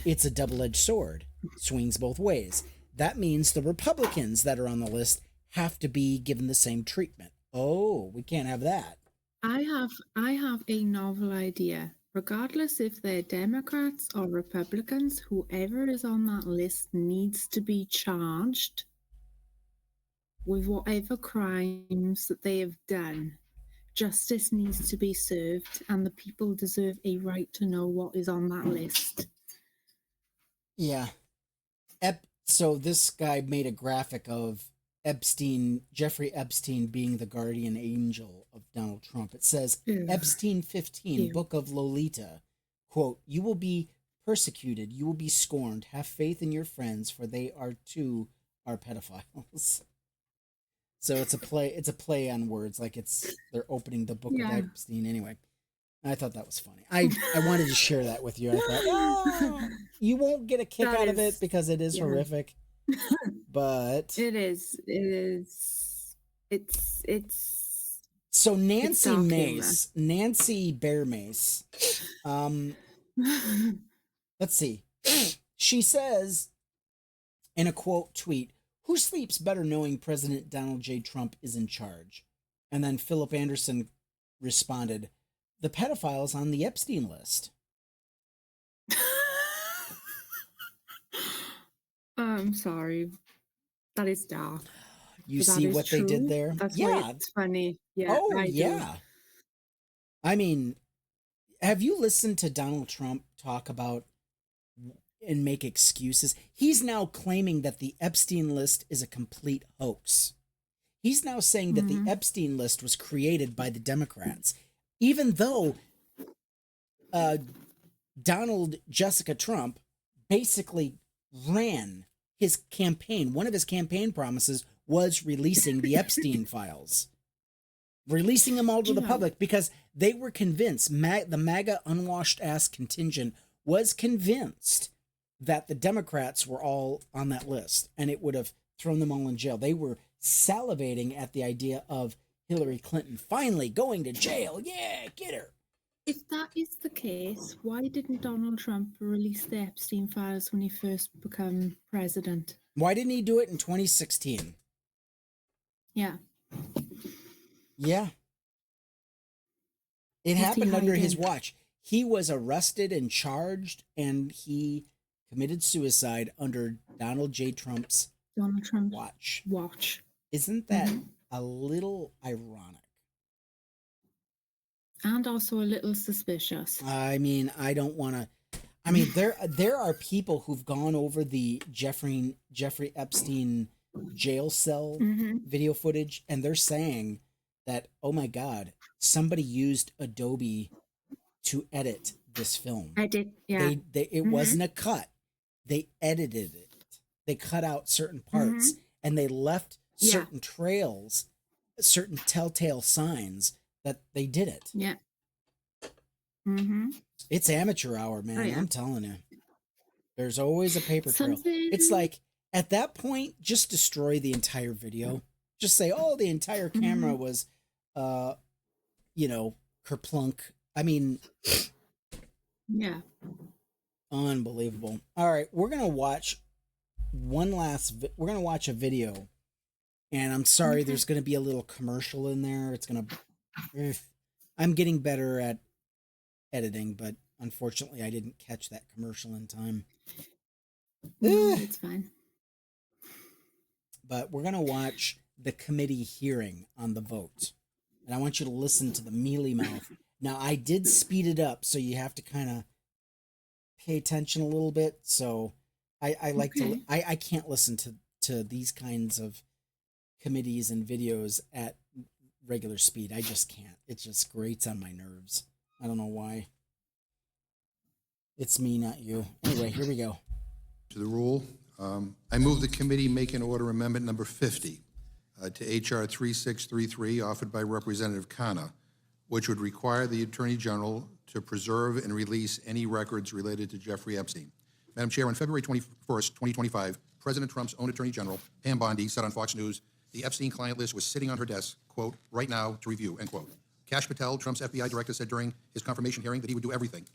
it's a double-edged sword. Swings both ways. That means the Republicans that are on the list have to be given the same treatment. Oh, we can't have that. I have a novel idea. Regardless if they're Democrats or Republicans, whoever is on that list needs to be charged with whatever crimes that they have done. Justice needs to be served, and the people deserve a right to know what is on that list. Yeah. So this guy made a graphic of Jeffrey Epstein being the guardian angel of Donald Trump. It says, Epstein 15, Book of Lolita, quote, "You will be persecuted, you will be scorned, have faith in your friends, for they are too are pedophiles." So it's a play on words, like they're opening the book of Epstein anyway. I thought that was funny. I wanted to share that with you. I thought, you won't get a kick out of it because it is horrific. But it's so Nancy Bear Mace, let's see. She says In a quote tweet, "Who sleeps better knowing President Donald J. Trump is in charge?" And then Philip Anderson responded, "The pedophiles on the Epstein list." I'm sorry. That is dark. You But that see is what they did true. there? That's why Yeah. it's funny. Yeah, Oh, I do. yeah. I mean, have you listened to Donald Trump talk about and make excuses? He's now claiming that the Epstein list is a complete hoax. He's now saying that the Mm-hmm. Epstein list was created by the Democrats, even though uh, Donald Jessica Trump basically ran his campaign. One of his campaign promises was releasing the Epstein files, releasing them all Do to you the know? public because they were convinced, the MAGA unwashed ass contingent was convinced that the Democrats were all on that list and it would have thrown them all in jail. They were salivating at the idea of Hillary Clinton finally going to jail. Yeah, get her. If that is the case, why didn't Donald Trump release the Epstein files when he first became president? Why didn't he do it in 2016? Yeah. Yeah. It What's he happened under his hiding? watch. He was arrested and charged, and he committed suicide under Donald J. Trump's Donald Trump's watch. watch. Isn't that a little ironic? And also a little suspicious. I mean, I don't want to. I mean, there are people who've gone over the Jeffrey Epstein jail cell Mm-hmm. video footage, and they're saying that, oh my God, somebody used Adobe to edit this film. I did, yeah. It wasn't a cut. They edited it. They cut out certain parts and they left certain trails, certain telltale signs that they did it. Yeah. Mm-hmm. It's amateur hour, man. Oh, yeah. I'm telling you. There's always a paper trail. It's like, at that point, just destroy the entire video. Just say, oh, the entire camera was, kerplunk. I mean, yeah. Unbelievable. All right, we're gonna watch we're gonna watch a video, and I'm sorry, Okay. there's gonna be a little commercial in there. I'm getting better at editing, but unfortunately, I didn't catch that commercial in time. No, it's fine. But we're gonna watch the committee hearing on the vote, and I want you to listen to the mealy mouth. Now, I did speed it up, so you have to kind of pay attention a little bit. So I like to, I can't listen to these kinds of committees and videos at regular speed. I just can't. It just grates on my nerves. I don't know why. It's me, not you. Anyway, here we go. To the rule, I move the committee make an order amendment number 50 to HR 3633 offered by Representative Khanna, which would require the Attorney General to preserve and release any records related to Jeffrey Epstein. Madam Chair, on February 21st, 2025, President Trump's own Attorney General, Pam Bondi, said on Fox News, the Epstein client list was sitting on her desk, quote, right now to review, end quote. Kash Patel, Trump's FBI director, said during his confirmation hearing that he would do everything,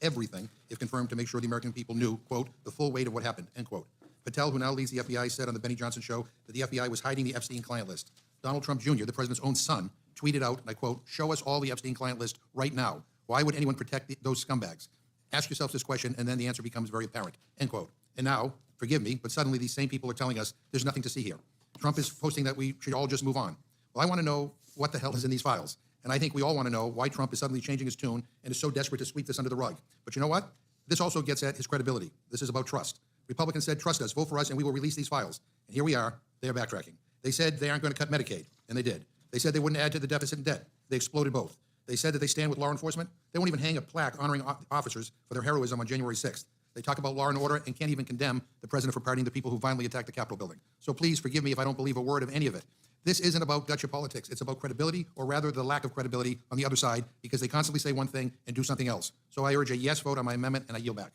if confirmed, to make sure the American people knew, quote, the full weight of what happened, end quote. Patel, who now leads the FBI, said on the Benny Johnson show that the FBI was hiding the Epstein client list. Donald Trump Jr., the president's own son, tweeted out, and I quote, show us all the Epstein client list right now. Why would anyone protect those scumbags? Ask yourselves this question, and then the answer becomes very apparent, end quote. And now, forgive me, but suddenly these same people are telling us there's nothing to see here. Trump is posting that we should all just move on. Well, I want to know what the hell is in these files. And I think we all want to know why Trump is suddenly changing his tune and is so desperate to sweep this under the rug. But you know what? This also gets at his credibility. This is about trust. Republicans said, trust us, vote for us, and we will release these files. And here we are. They are backtracking. They said they aren't going to cut Medicaid, and they did. They said they wouldn't add to the deficit and debt. They exploded both. They said that they stand with law enforcement. They won't even hang a plaque honoring officers for their heroism on January 6th. They talk about law and order and can't even condemn the president for pardoning the people who violently attacked the Capitol building. So please forgive me if I don't believe a word of any of it. This isn't about gotcha politics. It's about credibility, or rather the lack of credibility on the other side, because they constantly say one thing and do something else. So I urge a yes vote on my amendment, and I yield back.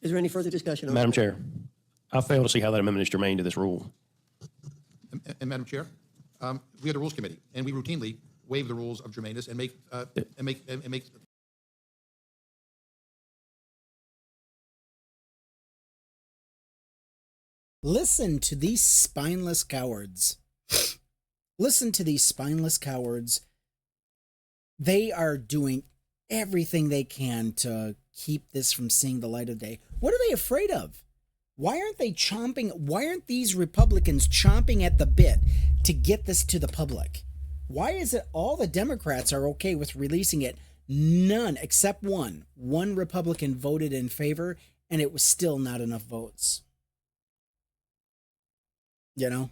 Is there any further discussion? Madam Chair, I fail to see how that amendment is germane to this rule. And Madam Chair, we are the Rules Committee, and we routinely waive the rules of germaneness and make Listen to these spineless cowards. Listen to these spineless cowards. They are doing everything they can to keep this from seeing the light of day. What are they afraid of? Why aren't these Republicans chomping at the bit to get this to the public? Why is it all the Democrats are okay with releasing it? None except one. One Republican voted in favor, and it was still not enough votes. You know,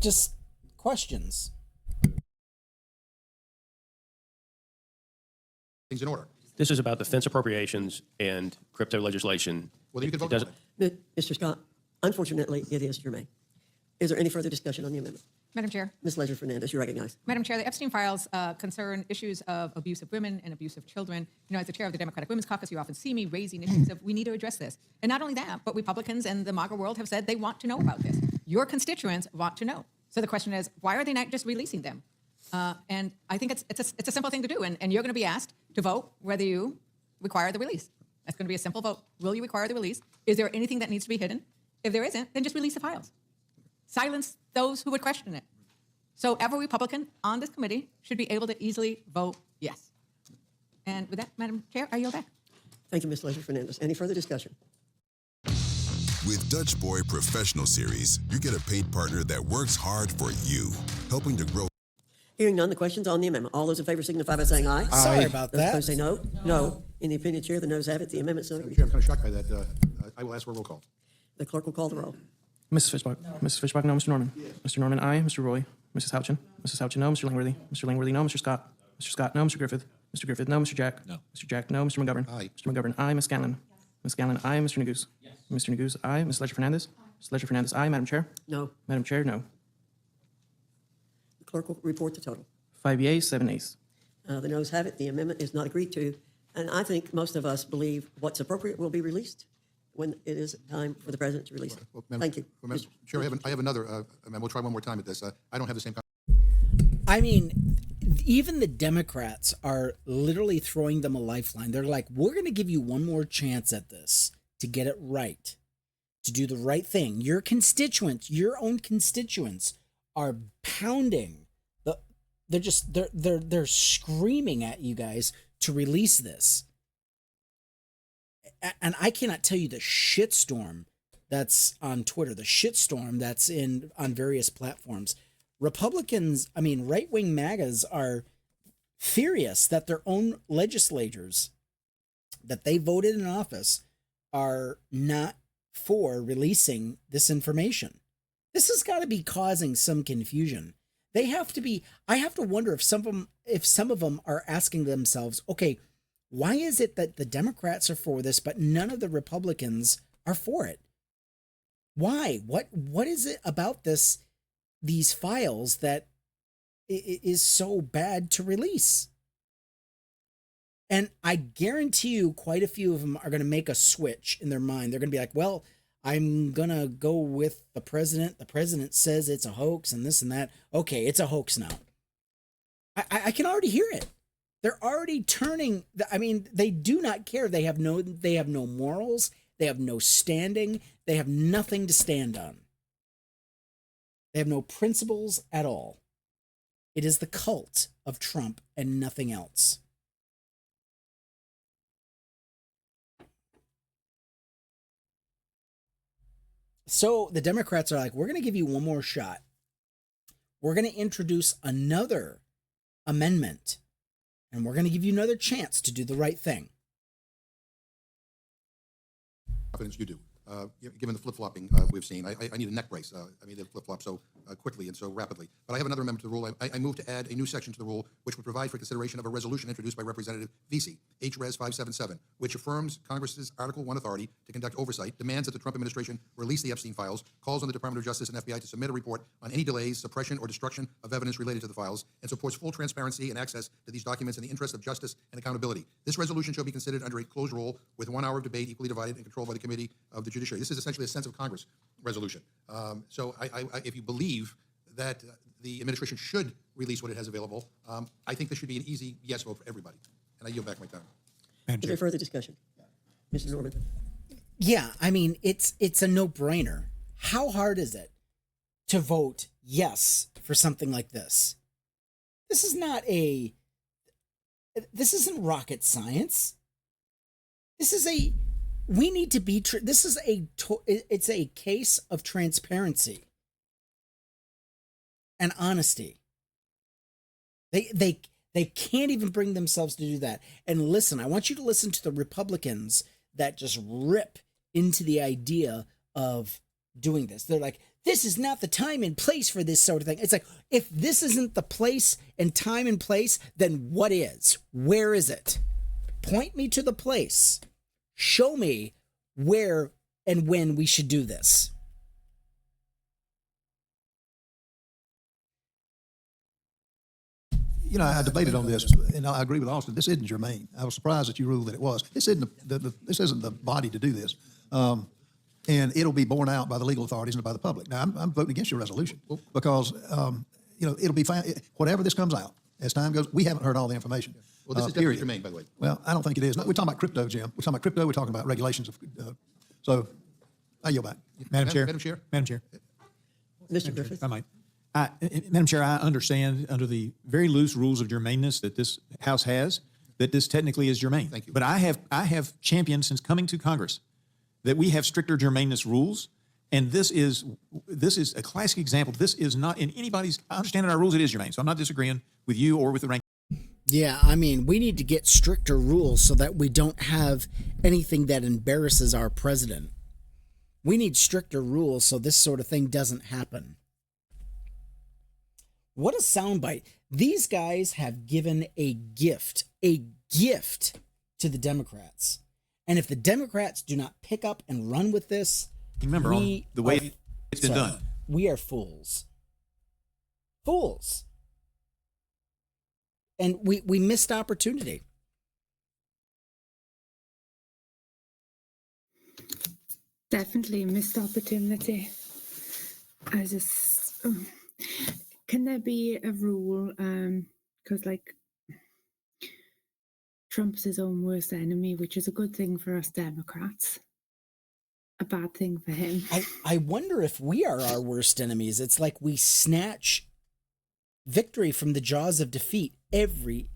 just questions. Things in order. This is about defense appropriations and crypto legislation. Well, then you can vote It on doesn't- it. Mr. Scott, unfortunately, it is germane. Is there any further discussion on the amendment? Madam Chair. Ms. Ledger-Fernandez, you're recognized. Madam Chair, the Epstein files concern issues of abuse of women and abuse of children. You know, as the chair of the Democratic Women's Caucus, you often see me raising issues of we need to address this. And not only that, but Republicans and the MAGA world have said they want to know about this. Your constituents want to know. So the question is, why are they not just releasing them? And I think it's a simple thing to do. And you're going to be asked to vote whether you require the release. That's going to be a simple vote. Will you require the release? Is there anything that needs to be hidden? If there isn't, then just release the files. Silence those who would question it. So every Republican on this committee should be able to easily vote yes. And with that, Madam Chair, I yield back. Thank you, Ms. Ledger-Fernandez. Any further discussion? With Dutch Boy Professional Series, you get a paint partner that works hard for you, helping to grow. Hearing none, the question's on the amendment. All those in favor signify by saying aye. Sorry about Those that. opposed say no. No. In the opinion of the chair, the noes have it. The amendment's not Chair, agreed. I'm kind of shocked by that. I will ask for a roll call. The clerk will call the roll. Mrs. Fishbach. Mrs. Fishbach, no. Mr. Norman. Mr. Norman, aye. Mr. Roy. Mrs. Houchin. Mrs. Houchin, no. Mr. Langworthy. Mr. Langworthy, no. Mr. Scott. Mr. Scott, no. Mr. Griffith. Mr. Griffith, no. Mr. Jack. No. Mr. Jack, no. Mr. McGovern. Aye. Mr. McGovern, aye. Ms. Scanlon. Ms. Scanlon, aye. Mr. Neguse. Mr. Neguse, aye. Ms. Ledger-Fernandez. Ms. Ledger-Fernandez, aye. Madam Chair. No. Madam Chair, no. The clerk will report the total. 5 yeas, 7 nays. The noes have it. The amendment is not agreed to. And I think most of us believe what's appropriate will be released when it is time for the president to release it. Well, Madam- Thank you. well, Madam Chair, I have another, and we'll try one more time at this. I don't have the same. I mean, even the Democrats are literally throwing them a lifeline. They're like, we're going to give you one more chance at this to get it right, to do the right thing. Your constituents, your own constituents are pounding. They're screaming at you guys to release this. And I cannot tell you the shitstorm that's on Twitter, the shitstorm that's on various platforms. Republicans, I mean, right-wing MAGAs are furious that their own legislators that they voted in office are not for releasing this information. This has got to be causing some confusion. They have to be. I have to wonder if some of them are asking themselves, okay, why is it that the Democrats are for this, but none of the Republicans are for it? Why? What is it about these files that is so bad to release? And I guarantee you quite a few of them are going to make a switch in their mind. They're going to be like, well, I'm going to go with the president. The president says it's a hoax and this and that. Okay, it's a hoax now. I can already hear it. They're already turning. I mean, they do not care. They have no morals. They have no standing. They have nothing to stand on. They have no principles at all. It is the cult of Trump and nothing else. So the Democrats are like, we're going to give you one more shot. We're going to introduce another amendment, and we're going to give you another chance to do the right thing. Confidence you do. Given the flip-flopping we've seen, I need a neck brace. I mean, they flip-flop so quickly and so rapidly. But I have another amendment to the rule. I move to add a new section to the rule which would provide for consideration of a resolution introduced by Representative Vesey, HRes 577, which affirms Congress's Article 1 authority to conduct oversight, demands that the Trump administration release the Epstein files, calls on the Department of Justice and FBI to submit a report on any delays, suppression, or destruction of evidence related to the files, and supports full transparency and access to these documents in the interest of justice and accountability. This resolution shall be considered under a closed roll with 1 hour of debate equally divided and controlled by the Committee of the Judiciary. This is essentially a sense of Congress resolution. So if you believe that the administration should release what it has available, I think this should be an easy yes vote for everybody. And I yield back my time. Is there further discussion? Mr. Norman. Yeah, I mean, it's a no-brainer. How hard is it to vote yes for something like this? This isn't rocket science. We need to be, it's a case of transparency and honesty. They can't even bring themselves to do that. And listen, I want you to listen to the Republicans that just rip into the idea of doing this. They're like, this is not the time and place for this sort of thing. It's like, if this isn't the place and time and place, then what is? Where is it? Point me to the place. Show me where and when we should do this. You know, I debated on this, and I agree with Austin. This isn't germane. I was surprised that you ruled that it was. This isn't this isn't the body to do this, and it'll be borne out by the legal authorities and by the public. Now, I'm voting against your resolution because you know, it'll be fine. Whatever this comes out as time goes. We haven't heard all the information. Well, this is definitely germane, by the way. Well, I don't think it is. No, we're talking about crypto, Jim. We're talking about crypto. We're talking about regulations of. So, I yield back. Madam Chair. Madam Chair. Madam Chair. Mr. Griffith. If I might. Madam Chair, I understand under the very loose rules of germaneness that this House has, that this technically is germane. Thank you. But I have championed since coming to Congress that we have stricter germaneness rules, and this is a classic example. This is not in anybody's. I understand in our rules it is germane, so I'm not disagreeing with you or with the rank. Yeah, I mean, we need to get stricter rules so that we don't have anything that embarrasses our president. We need stricter rules so this sort of thing doesn't happen. What a soundbite. These guys have given a gift to the Democrats. And if the Democrats do not pick up and run with this, Remember, on the way it's been done. We are fools. Fools. And we missed opportunity. Definitely missed opportunity. Can there be a rule? Because like Trump's his own worst enemy, which is a good thing for us Democrats. A bad thing for him. I wonder if we are our worst enemies. It's like we snatch victory from the jaws of defeat we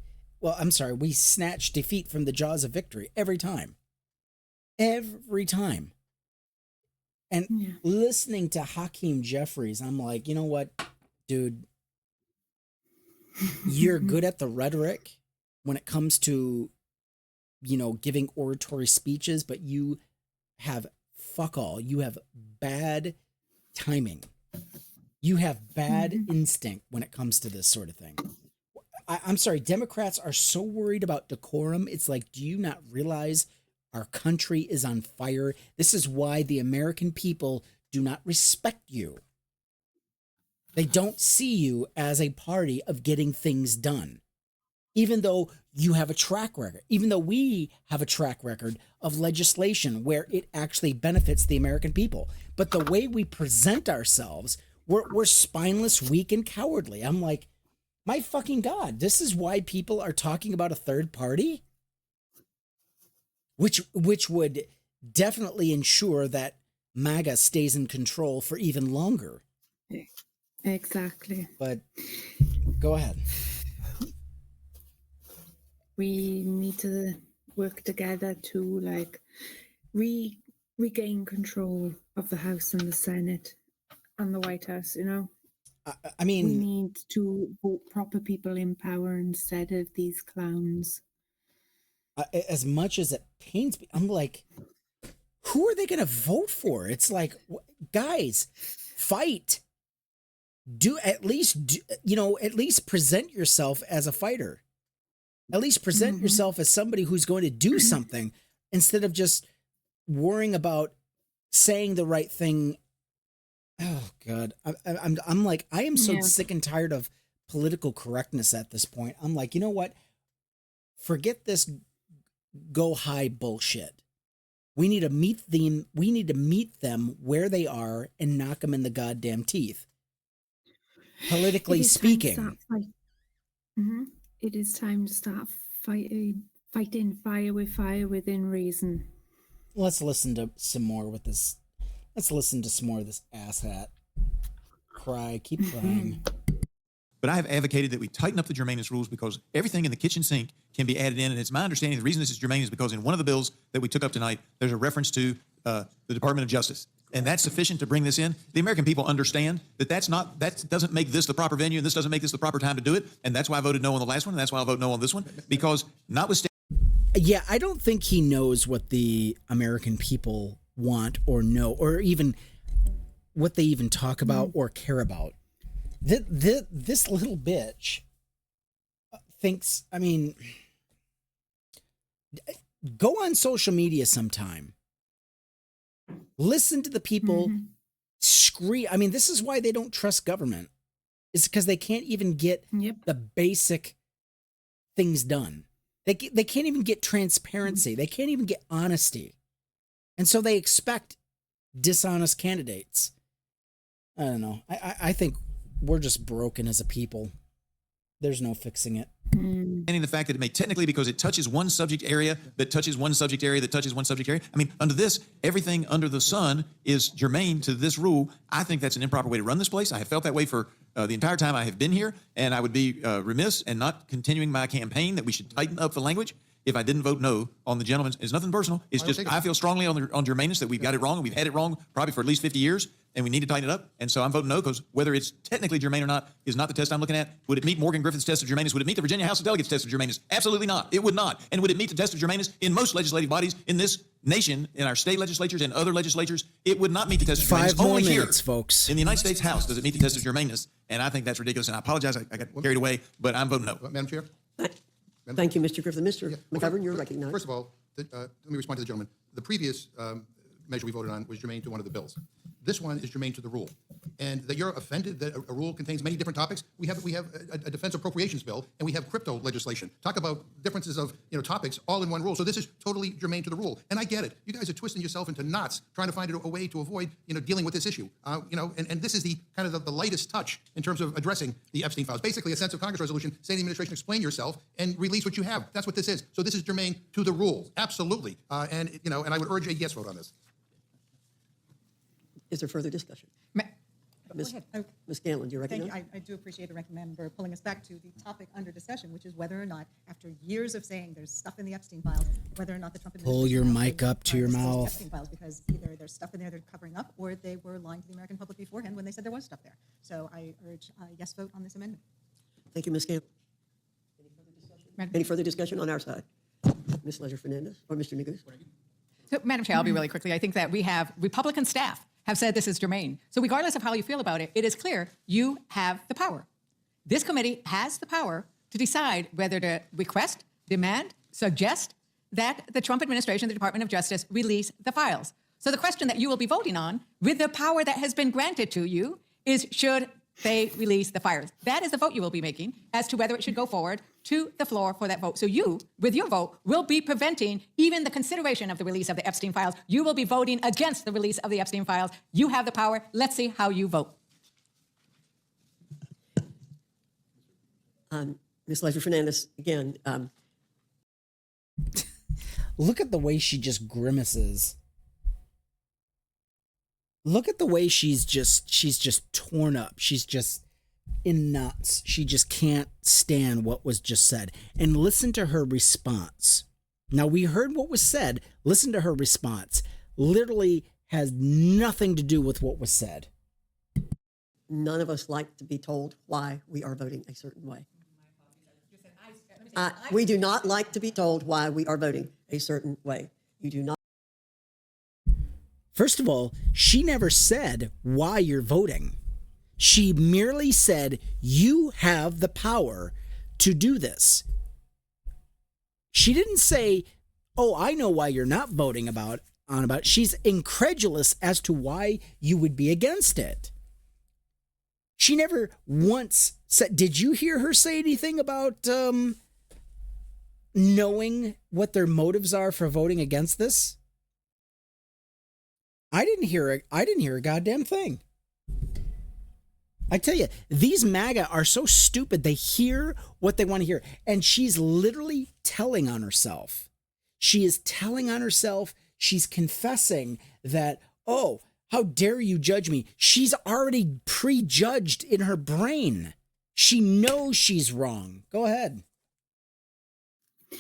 snatch defeat from the jaws of victory every time. Every time. And listening to Hakeem Jeffries, I'm like, you know what, dude? You're good at the rhetoric when it comes to, you know, giving oratory speeches, but you have fuck all. You have bad timing. You have bad instinct when it comes to this sort of thing. I'm sorry, Democrats are so worried about decorum. It's like, do you not realize our country is on fire? This is why the American people do not respect you. They don't see you as a party of getting things done. Even though you have a track record, even though we have a track record of legislation where it actually benefits the American people. But the way we present ourselves, we're spineless, weak, and cowardly. I'm like, my fucking God, this is why people are talking about a third party? Which would definitely ensure that MAGA stays in control for even longer. Exactly. But go ahead. We need to work together to like regain control of the House and the Senate and the White House, you know? I mean, we need to vote proper people in power instead of these clowns. As much as it pains me, I'm like, who are they going to vote for? It's like, guys, fight. At least present yourself as a fighter. At least present yourself as somebody who's going to do something instead of just worrying about saying the right thing. Oh God, I'm like, I am so sick and tired of political correctness at this point. I'm like, you know what? Forget this go high bullshit. We need to meet them. We need to meet them where they are and knock them in the goddamn teeth. Politically speaking. It is time to start fighting fire with fire within reason. Let's listen to some more with this. Let's listen to some more of this asshat cry. Keep crying. But I have advocated that we tighten up the germaneness rules because everything in the kitchen sink can be added in. And it's my understanding the reason this is germane is because in one of the bills that we took up tonight, there's a reference to the Department of Justice. And that's sufficient to bring this in. The American people understand that that doesn't make this the proper venue and this doesn't make this the proper time to do it. And that's why I voted no on the last one. And that's why I'll vote no on this one. Because notwithstanding. Yeah, I don't think he knows what the American people want or know, or even what they even talk about or care about. This little bitch thinks, I mean, go on social media sometime. Listen to the people scream. I mean, this is why they don't trust government. It's because they can't even get the basic things done. They can't even get transparency. They can't even get honesty. And so they expect dishonest candidates. I don't know. I think we're just broken as a people. There's no fixing it. The fact that it may technically, because it touches one subject area that touches one subject area that touches one subject area. I mean, under this, everything under the sun is germane to this rule. I think that's an improper way to run this place. I have felt that way for the entire time I have been here, and I would be remiss and not continuing my campaign that we should tighten up the language if I didn't vote no on the gentleman's. It's nothing personal. It's just I feel strongly on germaneness that we've got it wrong, and we've had it wrong probably for at least 50 years, and we need to tighten it up. And so I'm voting no because whether it's technically germane or not is not the test I'm looking at. Would it meet Morgan Griffith's test of germaneness? Would it meet the Virginia House of Delegates test of germaneness? Absolutely not. It would not. And would it meet the test of germaneness in most legislative bodies in this nation, in our state legislatures and other legislatures? It would not meet the test of germaneness. 5 more Only minutes, here, folks. in the United States House, does it meet the test of germaneness? And I think that's ridiculous. And I apologize. I got carried away, but I'm voting no. Madam Chair? Thank you, Mr. Griffith. Mr. McGovern, you're recognized. First of all, let me respond to the gentleman. The previous measure we voted on was germane to one of the bills. This one is germane to the rule. And that you're offended that a rule contains many different topics. We have a defense appropriations bill, and we have crypto legislation. Talk about differences of topics all in one rule. So this is totally germane to the rule. And I get it. You guys are twisting yourself into knots trying to find a way to avoid dealing with this issue. And this is the kind of the lightest touch in terms of addressing the Epstein files. Basically, a sense of Congress resolution saying to the administration, explain yourself and release what you have. That's what this is. So this is germane to the rules. Absolutely. And I would urge a yes vote on this. Is there further discussion? Ms. Scanlon, do you recognize? Thank you. I do appreciate the recommend for pulling us back to the topic under discussion, which is whether or not, after years of saying there's stuff in the Epstein files, whether or not the Trump administration... Pull your mic up to your mouth. Epstein files, because either there's stuff in there they're covering up, or they were lying to the American public beforehand when they said there was stuff there. So I urge a yes vote on this amendment. Thank you, Ms. Scanlon. Any further discussion on our side? Ms. Leisure-Fernandez or Mr. Neguse? So, Madam Chair, I'll be really quickly. I think that we have Republican staff have said this is germane. So regardless of how you feel about it, it is clear you have the power. This committee has the power to decide whether to request, demand, suggest that the Trump administration, the Department of Justice, release the files. So the question that you will be voting on, with the power that has been granted to you, is should they release the files? That is the vote you will be making as to whether it should go forward to the floor for that vote. So you, with your vote, will be preventing even the consideration of the release of the Epstein files. You will be voting against the release of the Epstein files. You have the power. Let's see how you vote. Ms. Leisure-Fernandez, again. Look at the way she just grimaces. Look at the way she's just torn up. She's just in knots. She just can't stand what was just said. And listen to her response. Now, we heard what was said. Listen to her response. Literally has nothing to do with what was said. None of us like to be told why we are voting a certain way. We do not like to be told why we are voting a certain way. You do not. First of all, she never said why you're voting. She merely said, you have the power to do this. She didn't say, oh, I know why you're not voting about it. She's incredulous as to why you would be against it. She never once said, did you hear her say anything about knowing what their motives are for voting against this? I didn't hear a goddamn thing. I tell you, these MAGA are so stupid. They hear what they want to hear. And she's literally telling on herself. She is telling on herself. She's confessing that, oh, How dare you judge me? She's already prejudged in her brain. She knows she's wrong. Go ahead. I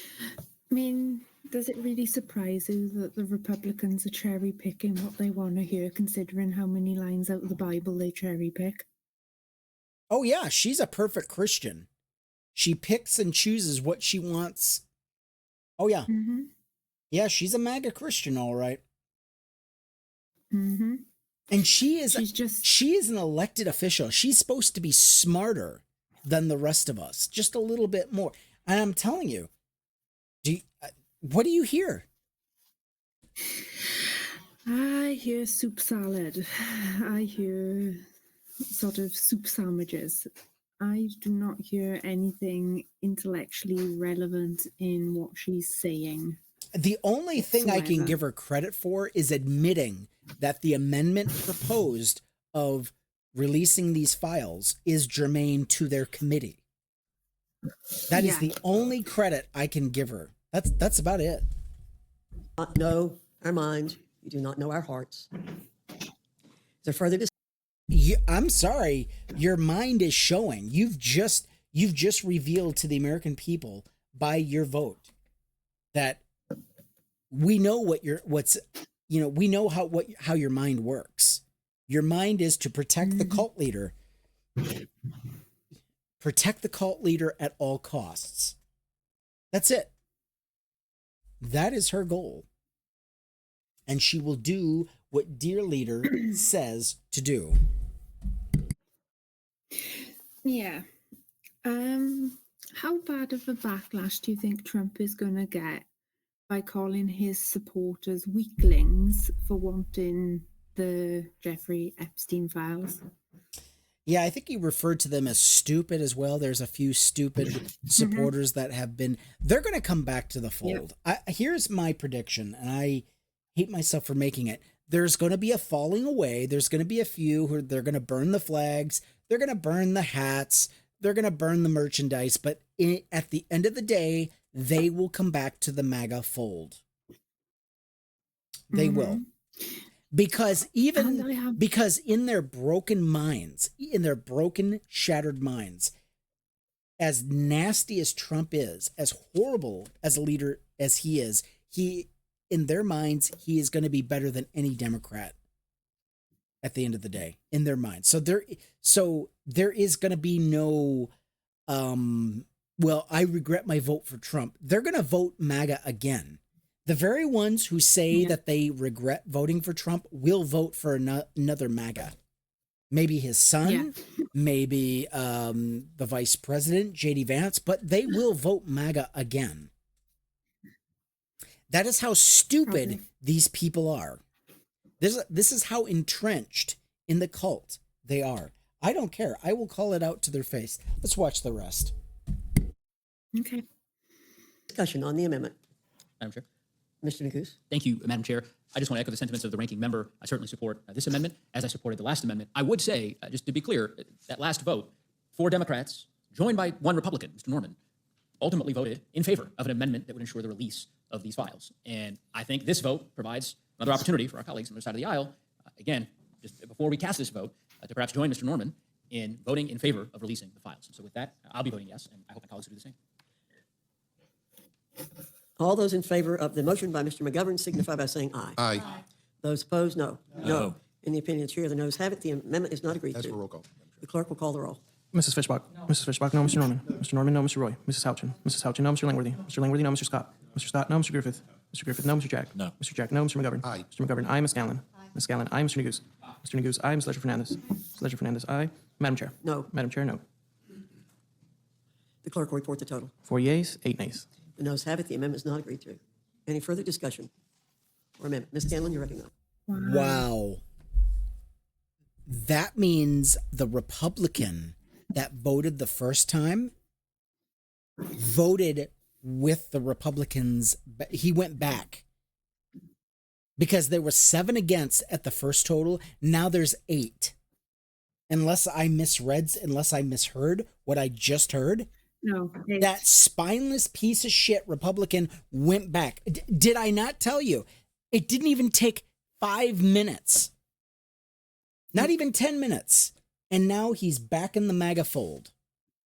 mean, does it really surprise you that the Republicans are cherry picking what they want to hear, considering how many lines out of the Bible they cherry pick? Oh, yeah, she's a perfect Christian. She picks and chooses what she wants. Oh, yeah. Mm-hmm. Yeah, she's a MAGA Christian, all right. Mm-hmm. And she is an elected official. She's supposed to be smarter than the rest of us, just a little bit more. And I'm telling you, what do you hear? I hear soup salad. I hear sort of soup sandwiches. I do not hear anything intellectually relevant in what she's saying. The only thing I can give her credit for is admitting that the amendment proposed of releasing these files is germane to their committee. That is the only credit I can give her. That's about it. Not know our minds. You do not know our hearts. Is there further discussion? I'm sorry. Your mind is showing. You've just revealed to the American people by your vote that we know we know how your mind works. Your mind is to protect the cult leader. Protect the cult leader at all costs. That's it. That is her goal. And she will do what dear leader says to do. Yeah. How bad of a backlash do you think Trump is going to get by calling his supporters weaklings for wanting the Jeffrey Epstein files? Yeah, I think he referred to them as stupid as well. There's a few stupid supporters that have been, they're going to come back to the fold. Here's my prediction, and I hate myself for making it. There's going to be a falling away. There's going to be a few who they're going to burn the flags. They're going to burn the hats. They're going to burn the merchandise. But at the end of the day, they will come back to the MAGA fold. They will. Because because in their broken minds, in their broken, shattered minds, as nasty as Trump is, as horrible as a leader as he is, in their minds, he is going to be better than any Democrat at the end of the day, in their minds. So there is going to be no, well, I regret my vote for Trump. They're going to vote MAGA again. The very ones who say that they regret voting for Trump will vote for another MAGA. Maybe his son, maybe the vice president, J.D. Vance, but they will vote MAGA again. That is how stupid these people are. This is how entrenched in the cult they are. I don't care. I will call it out to their face. Let's watch the rest. Okay. Discussion on the amendment. Madam Chair. Mr. Neguse. Thank you, Madam Chair. I just want to echo the sentiments of the ranking member. I certainly support this amendment, as I supported the last amendment. I would say, just to be clear, that last vote, 4 Democrats, joined by 1 Republican, Mr. Norman, ultimately voted in favor of an amendment that would ensure the release of these files. And I think this vote provides another opportunity for our colleagues on the other side of the aisle, again, just before we cast this vote, to perhaps join Mr. Norman in voting in favor of releasing the files. And so with that, I'll be voting yes, and I hope my colleagues will do the same. All those in favor of the motion by Mr. McGovern signify by saying aye. Aye. Those opposed, no. No. In the opinion of the chair, the noes have it. The amendment is not agreed That's to. for roll call. The clerk will call the roll. Mrs. Fishbach. Mrs. Fishbach, no. Mr. Norman. Mr. Norman, no. Mr. Roy. Mrs. Houchin. Mrs. Houchin, no. Mr. Langworthy. Mr. Langworthy, no. Mr. Scott. Mr. Scott, no. Mr. Griffith. Mr. Griffith, no. Mr. Jack. No. Mr. Jack, no. Mr. McGovern. Aye. Mr. McGovern, aye. Ms. Scanlon. Ms. Scanlon, aye. Mr. Neguse. Mr. Neguse, aye. Ms. Ledger-Fernandez. Ms. Ledger-Fernandez, aye. Madam Chair. No. Madam Chair, no. The clerk will report the total. 4 yeas, 8 nays. The noes have it. The amendment is not agreed to. Any further discussion or amendment? Ms. Scanlon, you're recognized. Wow. That means the Republican that voted the first time voted with the Republicans. He went back because there was 7 against at the first total. Now there's 8. Unless I misheard what I just heard. No. That spineless piece of shit Republican went back. Did I not tell you? It didn't even take 5 minutes Not even 10 minutes. And now he's back in the MAGA fold.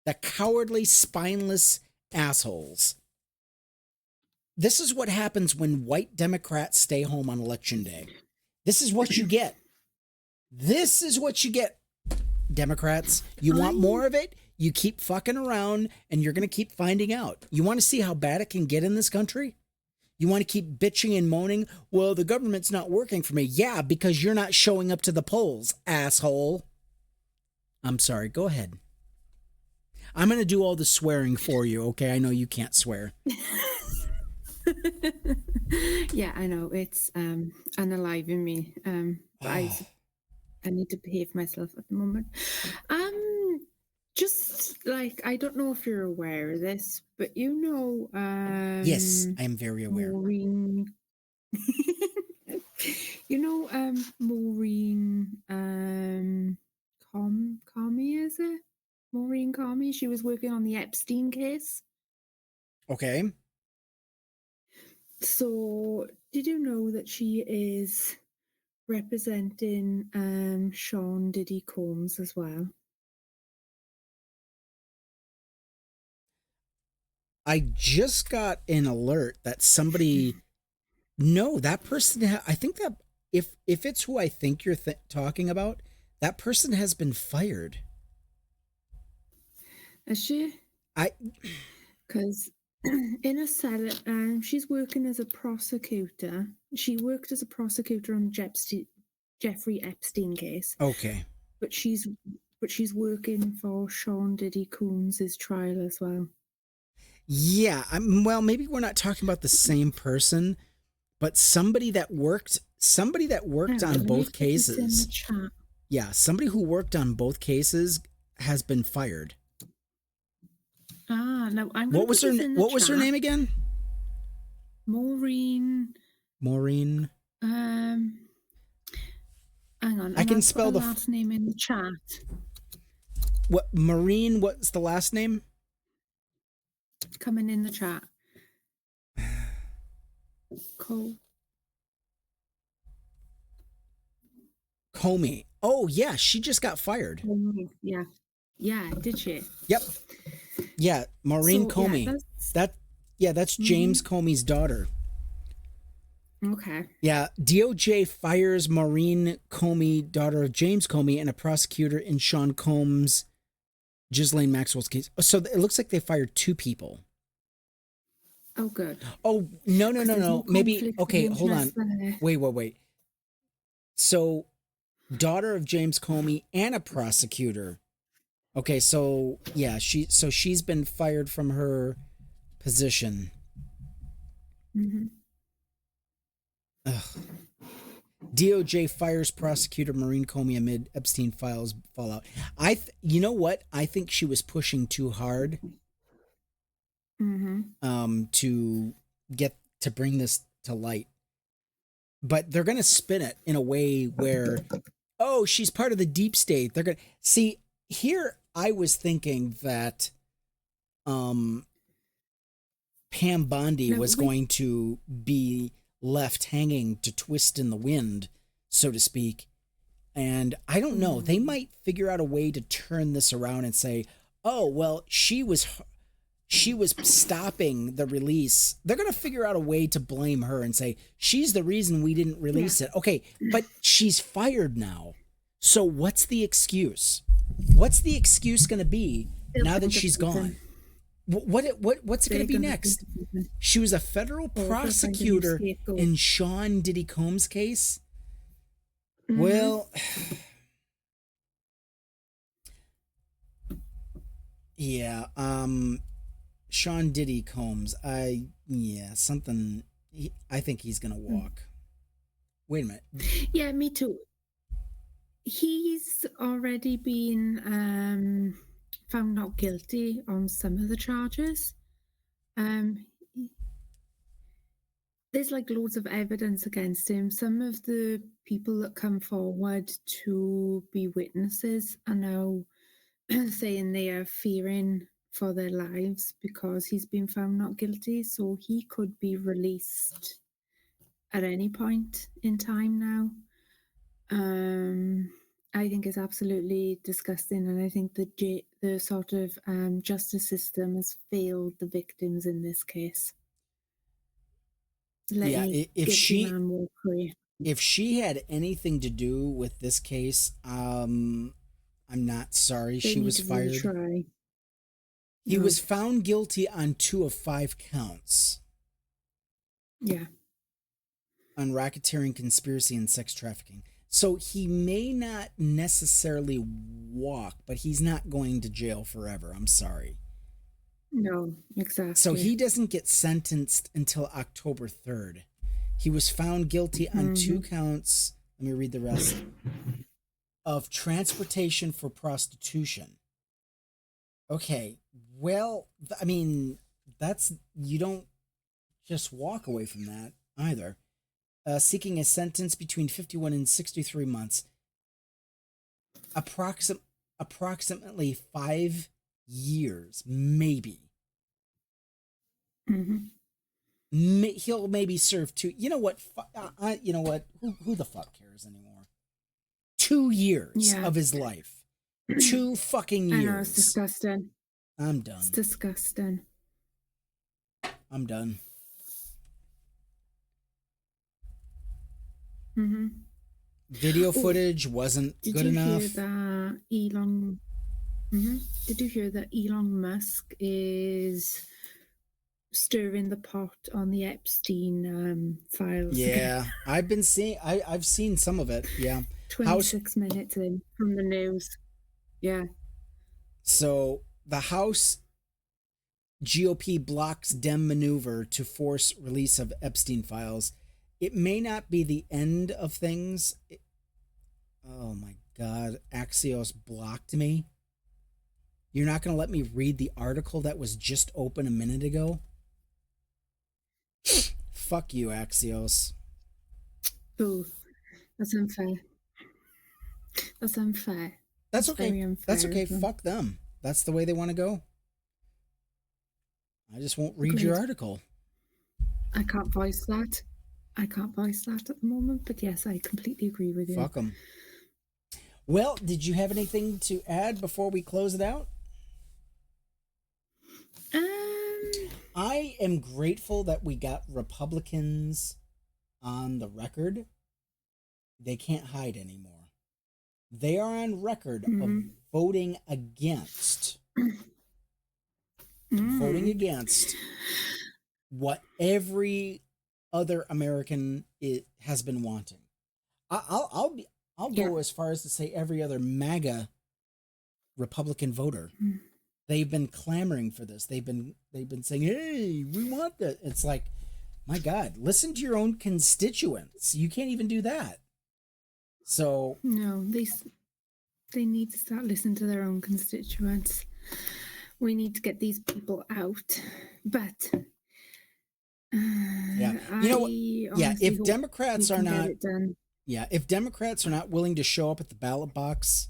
The cowardly, spineless assholes. This is what happens when white Democrats stay home on election day. This is what you get. This is what you get, Democrats. You want more of it? You keep fucking around and you're going to keep finding out. You want to see how bad it can get in this country? You want to keep bitching and moaning? Well, the government's not working for me. Yeah, because you're not showing up to the polls, asshole. I'm sorry. Go ahead. I'm going to do all the swearing for you, okay? I know you can't swear. Yeah, I know. It's unaliving me. But I need to behave myself at the moment. Just like, I don't know if you're aware of this, but Yes, I am very aware. Maureen. Maureen Comey, is it? Maureen Comey. She was working on the Epstein case. Okay. So, did you know that she is representing Sean Diddy Combs as well? I just got an alert that somebody. No, that person. I think that if it's who I think you're talking about, that person has been fired. Is she? Because in a cell, she's working as a prosecutor. She worked as a prosecutor on Jeffrey Epstein case. Okay. But she's working for Sean Diddy Combs' trial as well. Yeah, well, maybe we're not talking about the same person, but somebody that worked on both cases. Yeah, somebody who worked on both cases has been fired. No, I'm What was her name again? Maureen. Hang on. I can spell the last name in the chat. What Maureen? What's the last name? Coming in the chat. Comey. Oh yeah, she just got fired. Yeah. Yeah, did she? Yep. Yeah, Maureen Comey. That's James Comey's daughter. Okay. Yeah, DOJ fires Maureen Comey, daughter of James Comey, and a prosecutor in Sean Combs, Ghislaine Maxwell's case. So it looks like they fired 2 people. Oh, good. Oh, no. Maybe, okay, hold on. Wait. So, daughter of James Comey and a prosecutor. Okay, so, yeah, she's been fired from her position. Mm-hmm. Ugh. DOJ fires prosecutor Maureen Comey amid Epstein files fallout. You know what? I think she was pushing too hard. To get to bring this to light. But they're going to spin it in a way where, oh, she's part of the deep state. They're going to see here. I was thinking that Pam Bondi was going to be left hanging to twist in the wind, so to speak. And I don't know. They might figure out a way to turn this around and say, oh, well, she was stopping the release. They're going to figure out a way to blame her and say, she's the reason we didn't release it. Okay, but she's fired now. So what's the excuse? What's the excuse going to be now that she's gone? What's it going to be next? She was a federal prosecutor in Sean Diddy Combs' case. Well, yeah, Sean Diddy Combs. I think he's gonna walk. Wait a minute. Yeah, me too. He's already been found not guilty on some of the charges. There's like loads of evidence against him. Some of the people that come forward to be witnesses are now saying they are fearing for their lives because he's been found not guilty. So he could be released at any point in time now. I think it's absolutely disgusting, and I think the sort of justice system has failed the victims in this case. Yeah, Letting a if guilty she man walk free. if she had anything to do with this case, I'm not sorry. They She need was to fired. retry. He No. was found guilty on 2 of 5 counts Yeah. on racketeering, conspiracy, and sex trafficking. So he may not necessarily walk, but he's not going to jail forever. I'm sorry. No, exactly. So he doesn't get sentenced until October 3rd. He was found guilty on 2 counts. Let me read the rest. Of transportation for prostitution. Okay, well, I mean, you don't just walk away from that either. Seeking a sentence between 51 and 63 months. Approximately 5 years, maybe. He'll maybe serve 2. You know what? You know what? Who the fuck cares anymore? 2 years of his life. 2 fucking years. I know, it's disgusting. I'm done. It's disgusting. I'm done. Video footage wasn't good enough. Did you hear that Elon Musk is stirring the pot on the Epstein files? Yeah, I've seen some of it. Yeah. 26 minutes in from the news. Yeah. So the House GOP blocks Dem maneuver to force release of Epstein files. It may not be the end of things. Oh my God, Axios blocked me. You're not going to let me read the article that was just open a minute ago? Fuck you, Axios. Oh, that's unfair. That's unfair. That's okay. Very unfair That's okay. of them. Fuck them. That's the way they want to go. I just won't read your article. I can't voice that. I can't voice that at the moment, but yes, I completely agree with you. Fuck them. Well, did you have anything to add before we close it out? I am grateful that we got Republicans on the record. They can't hide anymore. They are on record of voting against what every other American has been wanting. I'll go as far as to say every other MAGA Republican voter. They've been clamoring for this. They've been saying, "Hey, we want that." It's like, my God, listen to your own constituents. You can't even do that. So no, they need to start listening to their own constituents. We need to get these people out. But yeah, you know what? Yeah, if Democrats are not, if Democrats are not willing to show up at the ballot box,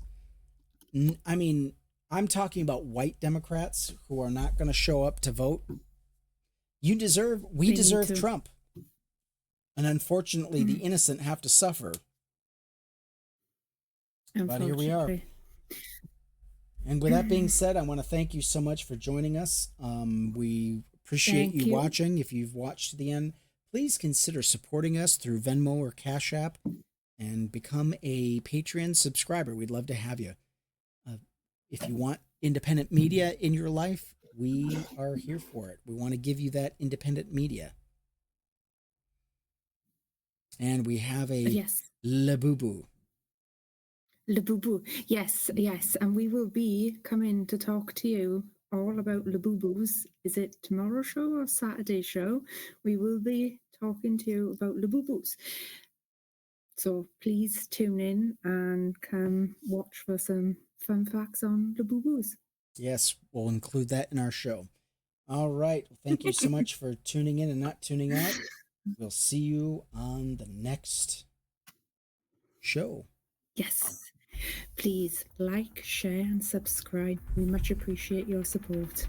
I mean, I'm talking about white Democrats who are not going to show up to vote. We deserve Trump. And unfortunately, the innocent have to suffer. But here we are. And with that being said, I want to thank you so much for joining us. We appreciate you watching. If you've watched to the end, please consider supporting us through Venmo or Cash App and become a Patreon subscriber. We'd love to have you. If you want independent media in your life, we are here for it. We want to give you that independent media. And we have a Labubu. Labubu. Yes. And we will be coming to talk to you all about Labubus. Is it tomorrow's show or Saturday's show? We will be talking to you about Labubus. So please tune in and come watch for some fun facts on Labubus. Yes, we'll include that in our show. All right. Thank you so much for tuning in and not tuning out. We'll see you on the next show. Yes. Please like, share, and subscribe. We much appreciate your support.